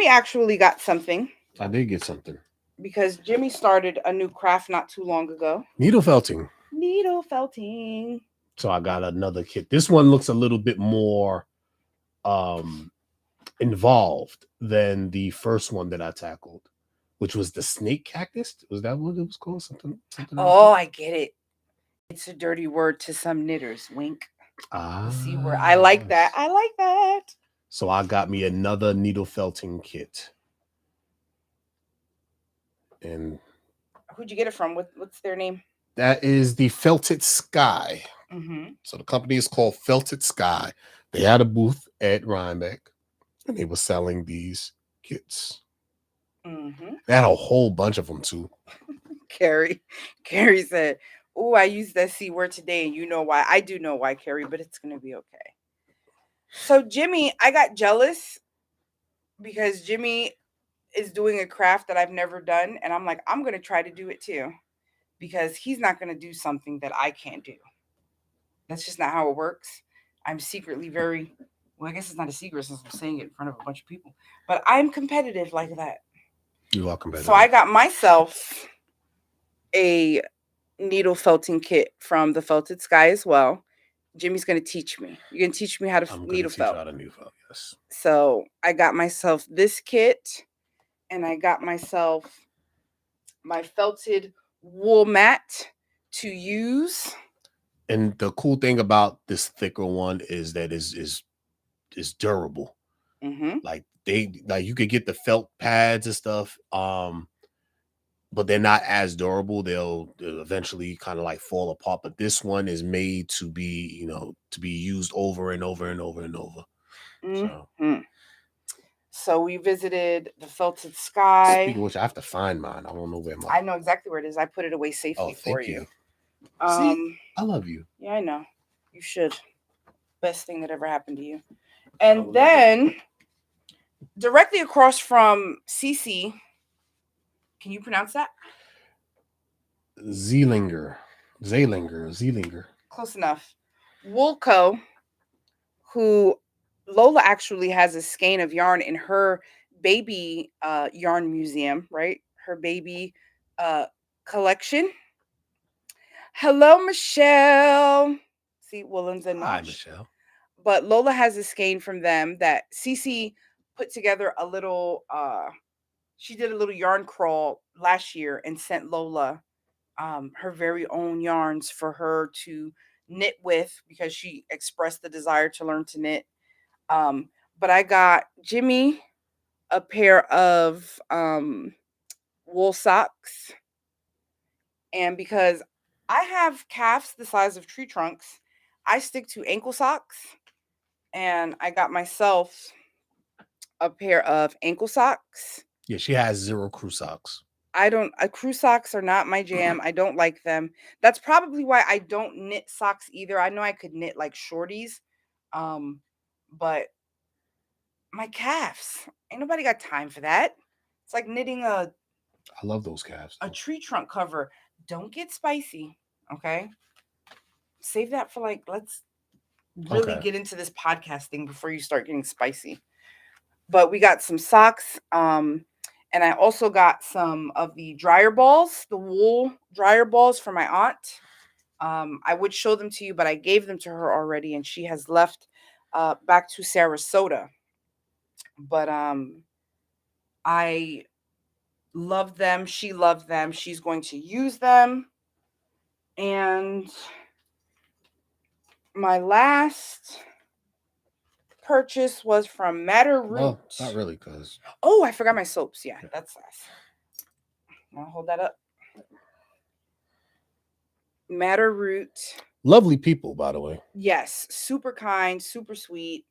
actually got something. I did get something. Because Jimmy started a new craft not too long ago. Needle felting. Needle felting. So I got another kit. This one looks a little bit more involved than the first one that I tackled, which was the snake cactus. Was that what it was called? Something oh, I get it. It's a dirty word to some knitters. Wink. The C word. I like that. I like that. So I got me another needle felting kit. And who'd you get it from? What's their name? That is the Felted Sky. Mm-hmm. So the company is called Felted Sky. They had a booth at Rhinebeck, and they were selling these kits. Mm-hmm. They had a whole bunch of them too. Carrie said, "Oh, I used that C word today, and you know why? I do know why, Carrie, but it's gonna be okay." So Jimmy, I got jealous because Jimmy is doing a craft that I've never done, and I'm like, I'm gonna try to do it too, because he's not gonna do something that I can't do. That's just not how it works. I'm secretly very well. I guess it's not a secret since I'm saying it in front of a bunch of people, but I'm competitive like that. You are competitive. So I got myself a needle felting kit from the Felted Sky as well. Jimmy's going to teach me. You're going to teach me how to needle felt. How to needle felt, yes. So I got myself this kit, and I got myself my felted wool mat to use. And the cool thing about this thicker one is that is durable. Mm-hmm. Like you could get the felt pads and stuff, but they're not as durable. They'll eventually kind of like fall apart. But this one is made to be, to be used over and over and over and over. Mm-hmm. So we visited the Felted Sky. Speaking of which, I have to find mine. I don't know where mine. I know exactly where it is. I put it away safely for you. See, I love you. Yeah, I know. You should. Best thing that ever happened to you. And then directly across from Cece, can you pronounce that? Zelinger. Close enough. Wool Co, who Lola actually has a skein of yarn in her baby yarn museum, right? Her baby collection. Hello, Michelle. See, Woolens and Nosh. Hi, Michelle. But Lola has a skein from them that Cece put together a little, she did a little yarn crawl last year and sent Lola her very own yarns for her to knit with, because she expressed the desire to learn to knit. But I got Jimmy a pair of wool socks. And because I have calves the size of tree trunks, I stick to ankle socks. And I got myself a pair of ankle socks. Yeah, she has 0 crew socks. Crew socks are not my jam. I don't like them. That's probably why I don't knit socks either. I know I could knit like shorties. But my calves, ain't nobody got time for that. It's like knitting I love those calves. A tree trunk cover. Don't get spicy, okay? Save that for let's really get into this podcasting before you start getting spicy. But we got some socks, and I also got some of the dryer balls, the wool dryer balls for my aunt. I would show them to you, but I gave them to her already, and she has left back to Sarasota. But I love them. She loved them. She's going to use them. And my last purchase was from Matter Root. Well, not really, because... Oh, I forgot my soaps. Yeah, that's last. I'll hold that up. Madder Root. Lovely people, by the way. Yes, super kind, super sweet.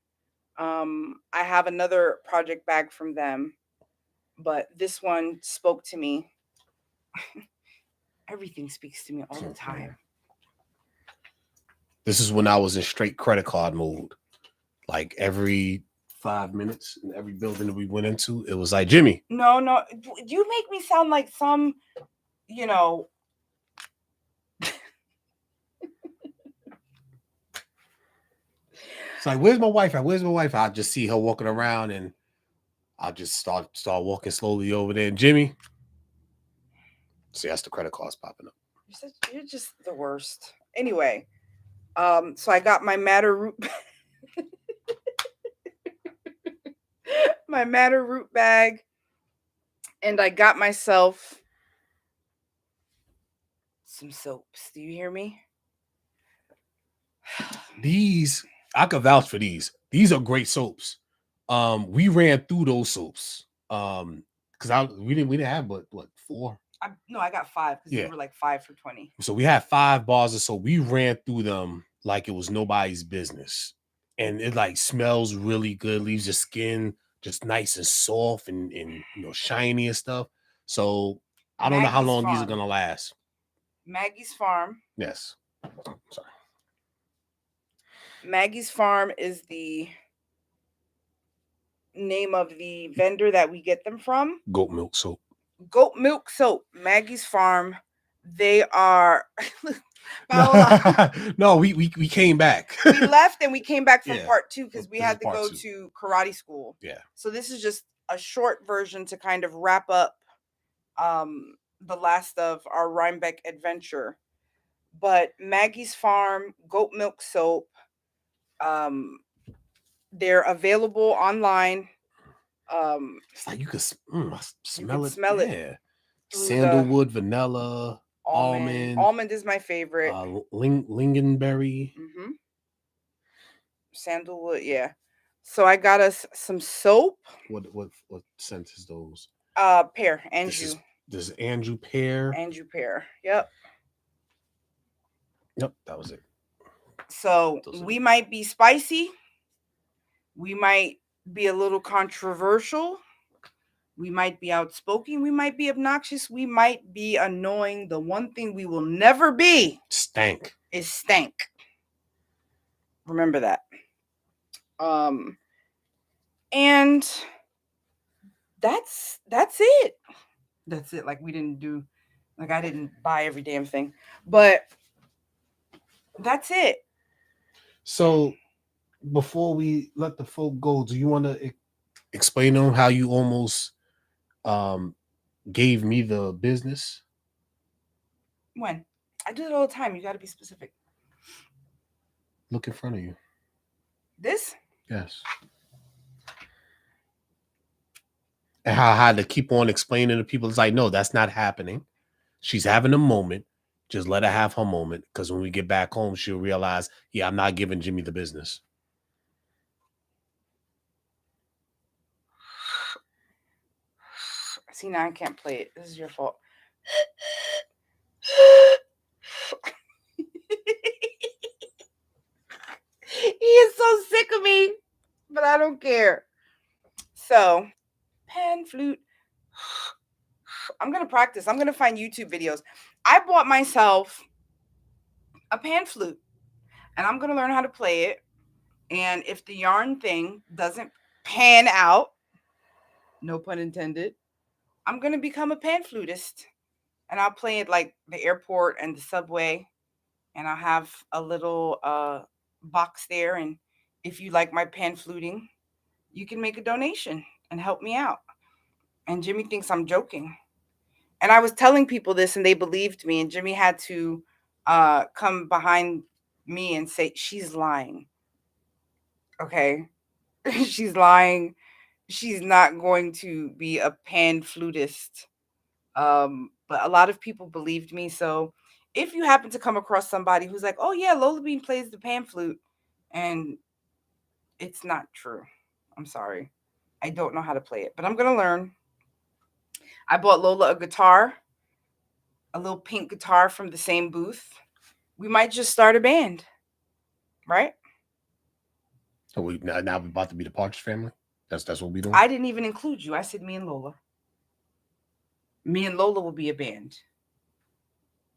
I have another project bag from them, but this one spoke to me. Everything speaks to me all the time. This is when I was in straight credit card mode. Like every 5 minutes in every building that we went into, it was like, Jimmy. No, you make me sound like some, you know. It's like, where's my wife at? Where's my wife? I just see her walking around, and I just start walking slowly over there. And Jimmy, see, that's the credit cards popping up. You're just the worst. Anyway, so I got my Madder Root, my Madder Root bag, and I got myself some soaps. Do you hear me? These, I could vouch for these. These are great soaps. We ran through those soaps. Because we didn't have but what, 4? I got 5 because they were like 5 for $20. So we had 5 bars or so. We ran through them like it was nobody's business, and it like smells really good. Leaves your skin just nice and soft and shiny and stuff. So I don't know how long these are gonna last. Maggie's Farm. Yes. Sorry. Maggie's Farm is the name of the vendor that we get them from. Goat milk soap. Goat milk soap. Maggie's Farm. They are. No, we came back. We left and we came back for part 2 because we had to go to karate school. Yeah. So this is just a short version to kind of wrap up the last of our Rhinebeck adventure. But Maggie's Farm goat milk soap. They're available online. It's like you could smell it. Smell it. Yeah. Sandalwood, vanilla, almond. Almond is my favorite. Lingonberry. Mm-hmm. Sandalwood, yeah. So I got us some soap. What scent is those? Pear. Anjou. This is Anjou pear. Anjou pear. Yep. Yep, that was it. So we might be spicy. We might be a little controversial. We might be outspoken. We might be obnoxious. We might be annoying. The one thing we will never be is stank. Remember that. And that's it. That's it. Like I didn't buy every damn thing, but that's it. So before we let the folk go, do you want to explain to them how you almost gave me the business? When? I do it all the time. You got to be specific. Look in front of you. This? Yes. And how I had to keep on explaining to people, it's like, no, that's not happening. She's having a moment. Just let her have her moment, because when we get back home, she'll realize, yeah, I'm not giving Jimmy the business. See, now I can't play it. This is your fault. He is so sick of me, but I don't care. So, pan flute. I'm going to practice. I'm going to find YouTube videos. I bought myself a pan flute, and I'm going to learn how to play it. And if the yarn thing doesn't pan out, no pun intended, I'm going to become a pan flutist. And I'll play it like the airport and the subway. And I'll have a little box there. And if you like my pan fluting, you can make a donation and help me out. And Jimmy thinks I'm joking. And I was telling people this and they believed me. And Jimmy had to come behind me and say, she's lying. Okay. She's lying. She's not going to be a pan flutist. But a lot of people believed me. So if you happen to come across somebody who's like, oh yeah, LolaBean plays the pan flute, and it's not true, I'm sorry. I don't know how to play it, but I'm going to learn. I bought Lola a guitar. a little pink guitar from the same booth, we might just start a band, right? So we now we're about to be the Partridge Family. That's what we doing. I didn't even include you. I said me and Lola. Me and Lola will be a band.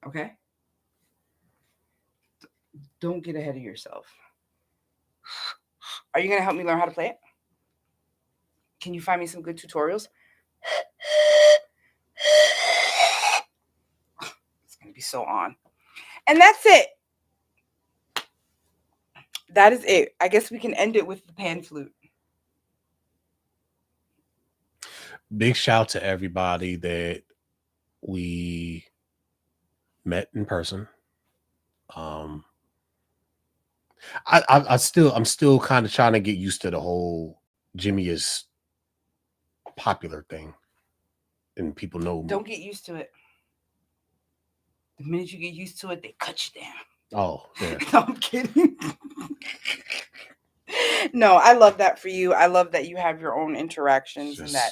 Okay? Don't get ahead of yourself. Are you going to help me learn how to play it? Can you find me some good tutorials? It's going to be so on. And that's it. That is it. I guess we can end it with the pan flute. Big shout to everybody that we met in person. I'm still kind of trying to get used to the whole Jimmy is popular thing, and people know. Don't get used to it. The minute you get used to it, they cut you down. Oh, yeah. No, I'm kidding. No, I love that for you. I love that you have your own interactions and that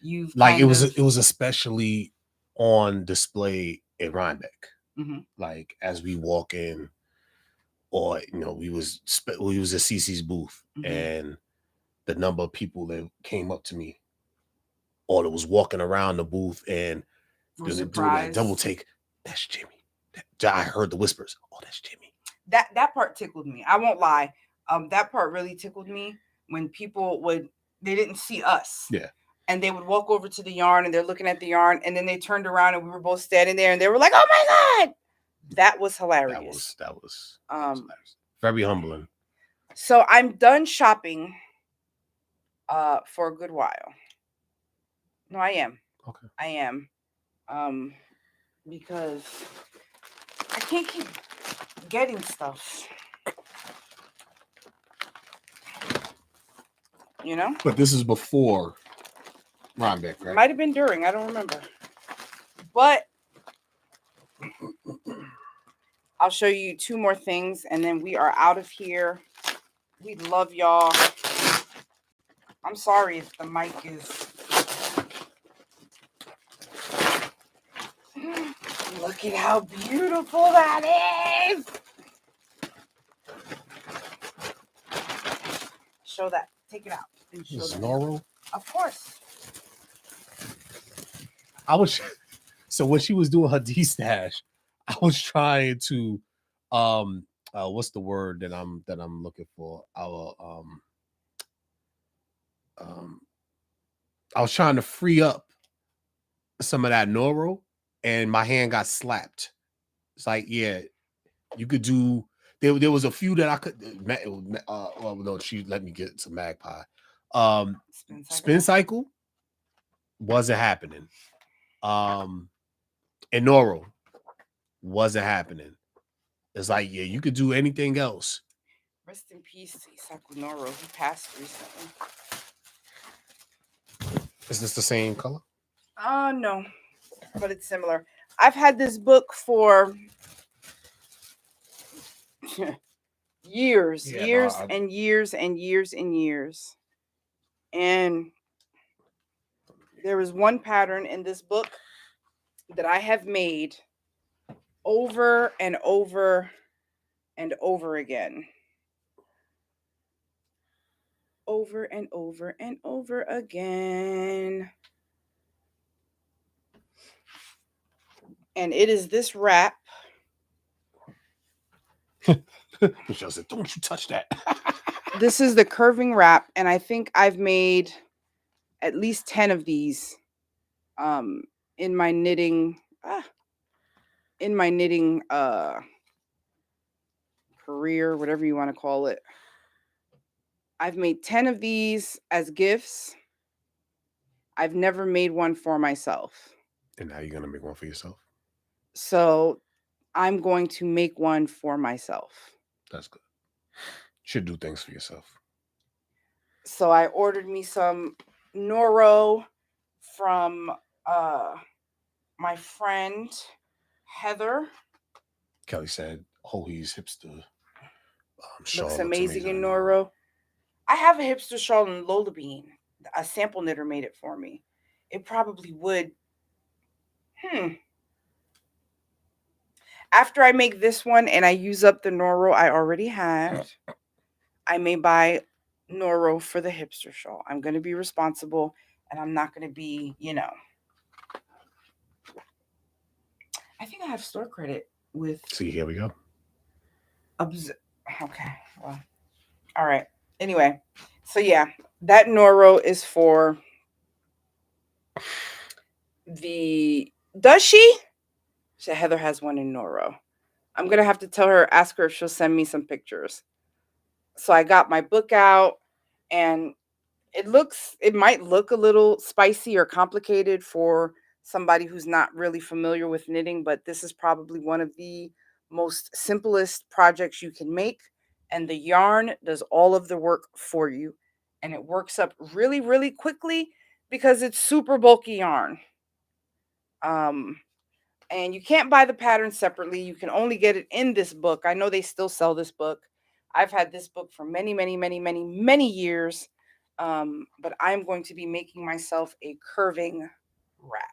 you've like it was especially on display at Rhinebeck. Mm-hmm. Like as we walk in, or we was at Cece's booth, mm-hmm. and the number of people that came up to me, or that was walking around the booth and doing like double take. That's Jimmy. I heard the whispers. Oh, that's Jimmy. That part tickled me. I won't lie. That part really tickled me when people they didn't see us. Yeah. And they would walk over to the yarn and they're looking at the yarn, and then they turned around and we were both standing there and they were like, "Oh my God." That was hilarious. That was very humbling. So I'm done shopping for a good while. No, I am. Okay. I am. Because I can't keep getting stuff. But this is before Rhinebeck, right? Might have been during. I don't remember. But I'll show you 2 more things and then we are out of here. We love y'all. I'm sorry if the mic is... Look at how beautiful that is. Show that. Take it out. And show that. Noro? Of course. So when she was doing her D-stash, I was trying to what's the word that I'm looking for? I was trying to free up some of that Noro, and my hand got slapped. It's like, yeah, you could do. There was a few that I could. No, she let me get some Magpie. Spin cycle wasn't happening. And Noro wasn't happening. It's like, yeah, you could do anything else. Rest in peace, Isaku Noro. He passed recently. Is this the same color? No, but it's similar. I've had this book for years. And there was one pattern in this book that I have made over and over and over again. Over and over and over again. And it is this wrap. Michelle said, "Don't you touch that." This is the curving wrap, and I think I've made at least 10 of these in my knitting career, whatever you want to call it. I've made 10 of these as gifts. I've never made one for myself. And now you're going to make one for yourself? So I'm going to make one for myself. That's good. Should do things for yourself. So I ordered me some Noro from my friend Heather. Kelly said, "Hohe's hipster shawl looks amazing in Noro." I have a hipster shawl in LolaBean. A sample knitter made it for me. It probably would. After I make this one and I use up the Noro I already have, I may buy Noro for the hipster shawl. I'm going to be responsible, and I'm not going to be, I think I have store credit with. See, here we go. Okay. Well, all right. Anyway, so yeah, that Noro is for the. Does she? So Heather has one in Noro. I'm gonna have to tell her, ask her if she'll send me some pictures. So I got my book out, and it might look a little spicy or complicated for somebody who's not really familiar with knitting, but this is probably one of the most simplest projects you can make, and the yarn does all of the work for you, and it works up really, really quickly because it's super bulky yarn. And you can't buy the pattern separately. You can only get it in this book. I know they still sell this book. I've had this book for many, many, many, many, many years. But I'm going to be making myself a curving wrap.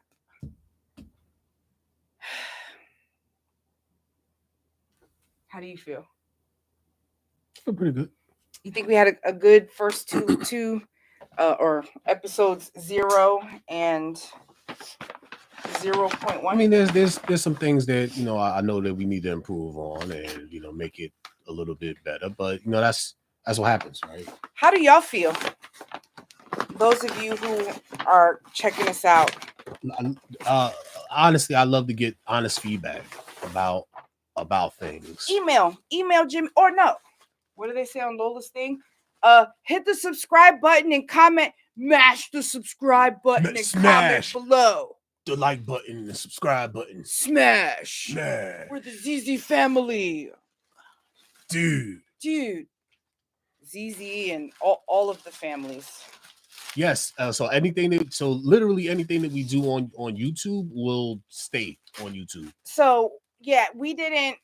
How do you feel? I feel pretty good. You think we had a good first two or episodes 0 and 0.1? I mean, there's some things that I know that we need to improve on and make it a little bit better. But that's what happens, right? How do y'all feel? Those of you who are checking us out. Honestly, I love to get honest feedback about things. Email Jimmy, or no. What do they say on Lola's thing? Hit the subscribe button and comment. Mash the subscribe button and comment below. The like button and the subscribe button. Smash. We're the ZZ family. Dude. ZZ and all of the families. Yes. So literally anything that we do on YouTube will stay on YouTube. So yeah, we didn't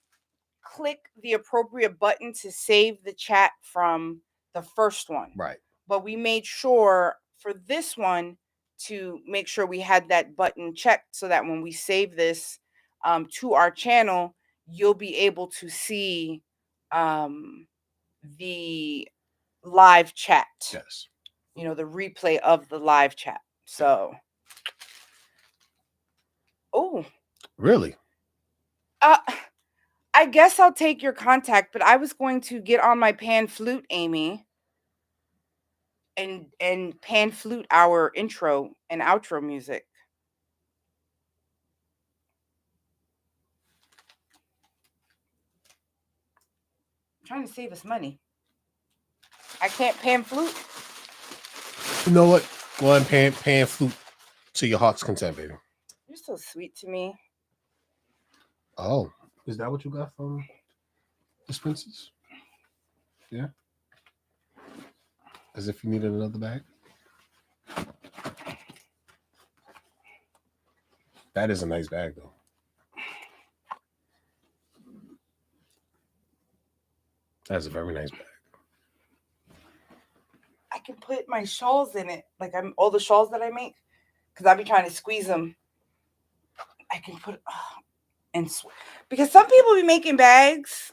click the appropriate button to save the chat from the first one. Right. But we made sure for this one to make sure we had that button checked so that when we save this to our channel, you'll be able to see the live chat. Yes. The replay of the live chat. So. Oh. Really? I guess I'll take your contact, but I was going to get on my pan flute, Amy, and pan flute our intro and outro music. I'm trying to save us money. I can't pan flute. You know what? Go ahead and pan flute to your heart's content, baby. You're so sweet to me. Oh, is that what you got from the Spencer's? Yeah. As if you needed another bag. That is a nice bag, though. That's a very nice bag. I can put my shawls in it, like all the shawls that I make, because I'll be trying to squeeze them. I can put because some people be making bags.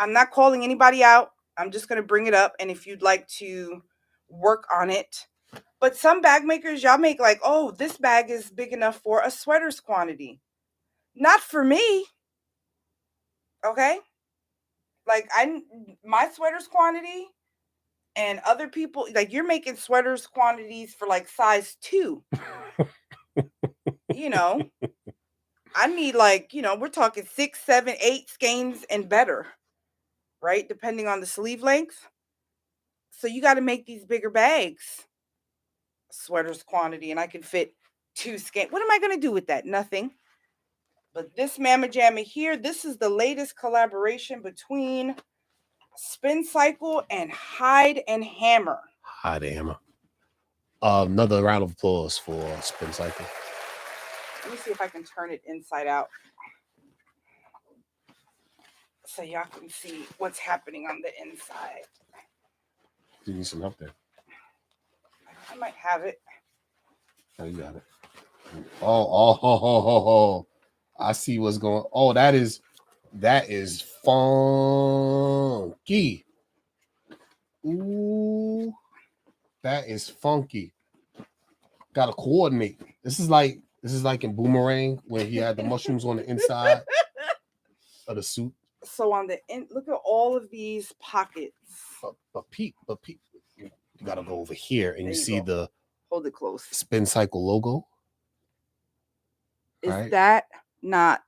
I'm not calling anybody out. I'm just gonna bring it up, and if you'd like to work on it. But some bag makers, y'all make like, oh, this bag is big enough for a sweater's quantity. Not for me. Okay? Like my sweater's quantity and other people, like you're making sweaters quantities for like size 2. I need like, we're talking 6, 7, 8 skeins and better, right? Depending on the sleeve length. So you got to make these bigger bags. Sweaters quantity, and I can fit 2 skeins. What am I going to do with that? Nothing. But this Mamma Jamma here, this is the latest collaboration between Spin Cycle and Hide and Hammer. Hide and Hammer. Another round of applause for Spin Cycle. Let me see if I can turn it inside out so y'all can see what's happening on the inside. You need some help there. I might have it. Oh, you got it. Oh. I see what's going on. Oh, that is That is funky. Ooh, that is funky. Gotta coordinate. This is like in Boomerang when he had the mushrooms on the inside of the suit. So on the end, look at all of these pockets. But Pete, you gotta go over here and There you you see go. the Hold it close. Spin Cycle logo. Is Right? that not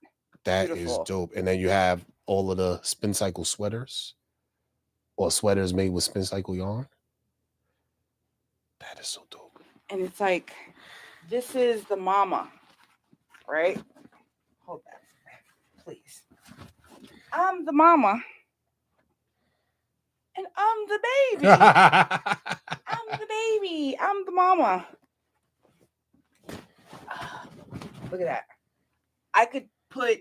That beautiful? is dope. And then you have all of the Spin Cycle sweaters or sweaters made with Spin Cycle yarn. That is so dope. And it's like, this is the mama, right? Hold that, please. I'm the mama. And I'm the baby. I'm the baby. I'm the mama. Look at that. I could put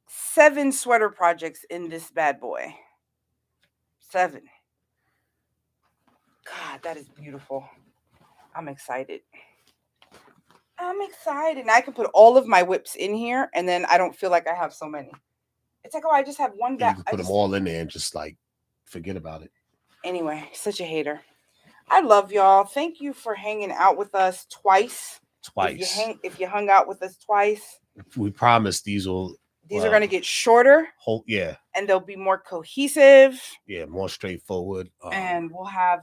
7 sweater projects in this bad boy. 7. God, that is beautiful. I'm excited. I'm excited. And I can put all of my whips in here, and then I don't feel like I have so many. It's like, oh, I just have one You can put them all in there and just like forget about it. Anyway, such a hater. I love y'all. Thank you for hanging out with us twice. If you hung out with us twice, we promise these are going to get shorter. Yeah. And they'll be more cohesive. Yeah, more straightforward. And we'll have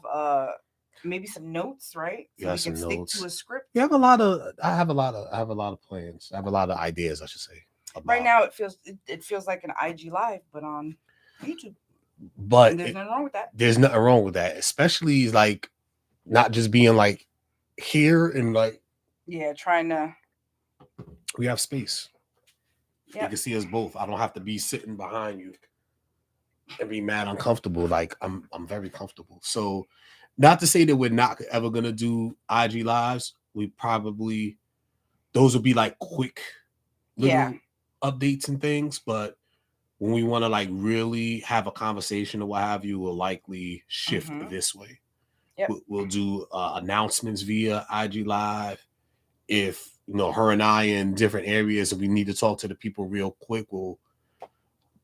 maybe some notes, right? So we can stick to a script. I have a lot of plans. I have a lot of ideas, I should say. Right now it feels like an IG live, but on YouTube. But there's nothing wrong with that. There's nothing wrong with that, especially like not just being like here and like trying to. We have space. Yep. You can see us both. I don't have to be sitting behind you and be mad uncomfortable. Like I'm very comfortable. So not to say that we're not ever gonna do IG lives. We probably those will be like quick little updates and things, but when we want to like really have a conversation or what have you, we'll likely shift this way. Yep. We'll do announcements via IG live. If her and I in different areas and we need to talk to the people real quick, we'll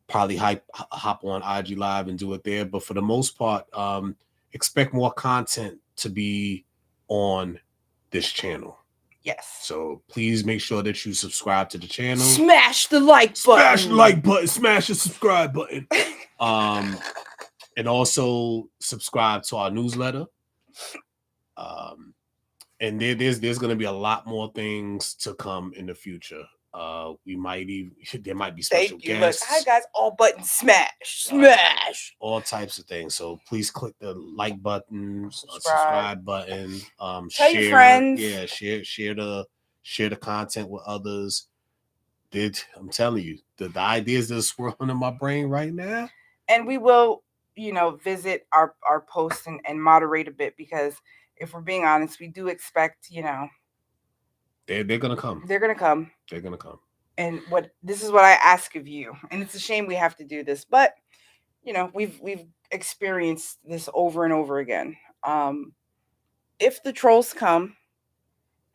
probably hop on IG live and do it there. But for the most part, expect more content to be on this channel. Yes. So please make sure that you subscribe to the channel. Smash the like button. Smash the like button. Smash the subscribe button. And also subscribe to our newsletter. And there's going to be a lot more things to come in the future. There might be special guests. Look, hi guys, all buttons smash. All types of things. So please click the like button, subscribe button. Tell your friends. Yeah, share the content with others. I'm telling you, the ideas that are swirling in my brain right now. And we will, visit our posts and moderate a bit, because if we're being honest, we do expect, they're gonna come. They're gonna come. They're gonna come. And this is what I ask of you. And it's a shame we have to do this, but we've experienced this over and over again. If the trolls come,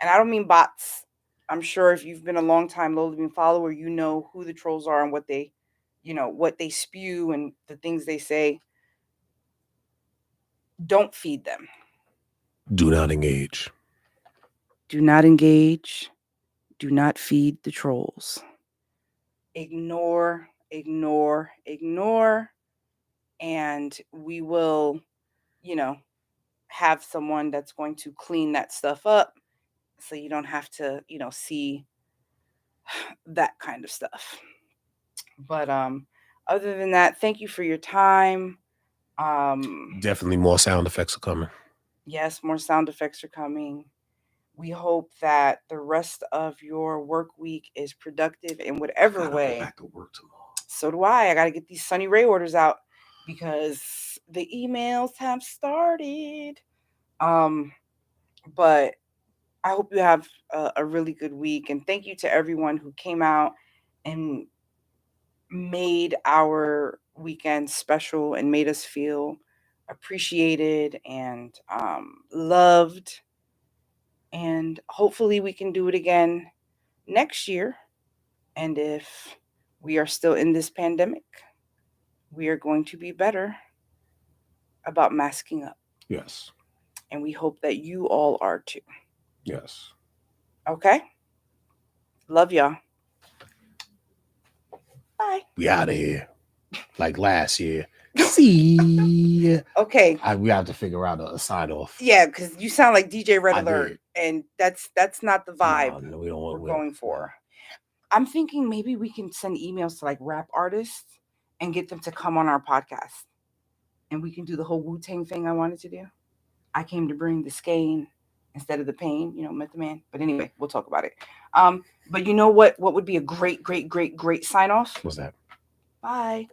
and I don't mean bots. I'm sure if you've been a long time LolaBean follower, you know who the trolls are and what they, what they spew and the things they say. Don't feed them. Do not engage. Do not engage. Do not feed the trolls. Ignore. And we will, have someone that's going to clean that stuff up, so you don't have to, see that kind of stuff. But other than that, thank you for your time. Definitely more sound effects are coming. Yes, more sound effects are coming. We hope that the rest of your work week is productive in whatever way. Go back to work tomorrow. So do I. I got to get these Sunny Ray orders out because the emails have started. But I hope you have a really good week. And thank you to everyone who came out and made our weekend special and made us feel appreciated and loved. And hopefully we can do it again next year. And if We are still in this pandemic. We are going to be better about masking up. Yes. And we hope that you all are too. Yes. Okay? Love y'all. Bye. We out of here. Like last year. See. Okay. We have to figure out a sign off. Yeah, because you sound like DJ Red Alert. And that's not the vibe no, we don't want, we're going for. I'm thinking maybe we can send emails to like rap artists and get them to come on our podcast. And we can do the whole Wu-Tang thing I wanted to do. I came to bring the skein instead of the pain, Method Man. But anyway, we'll talk about it. But you know what would be a great sign off? What's that? Bye.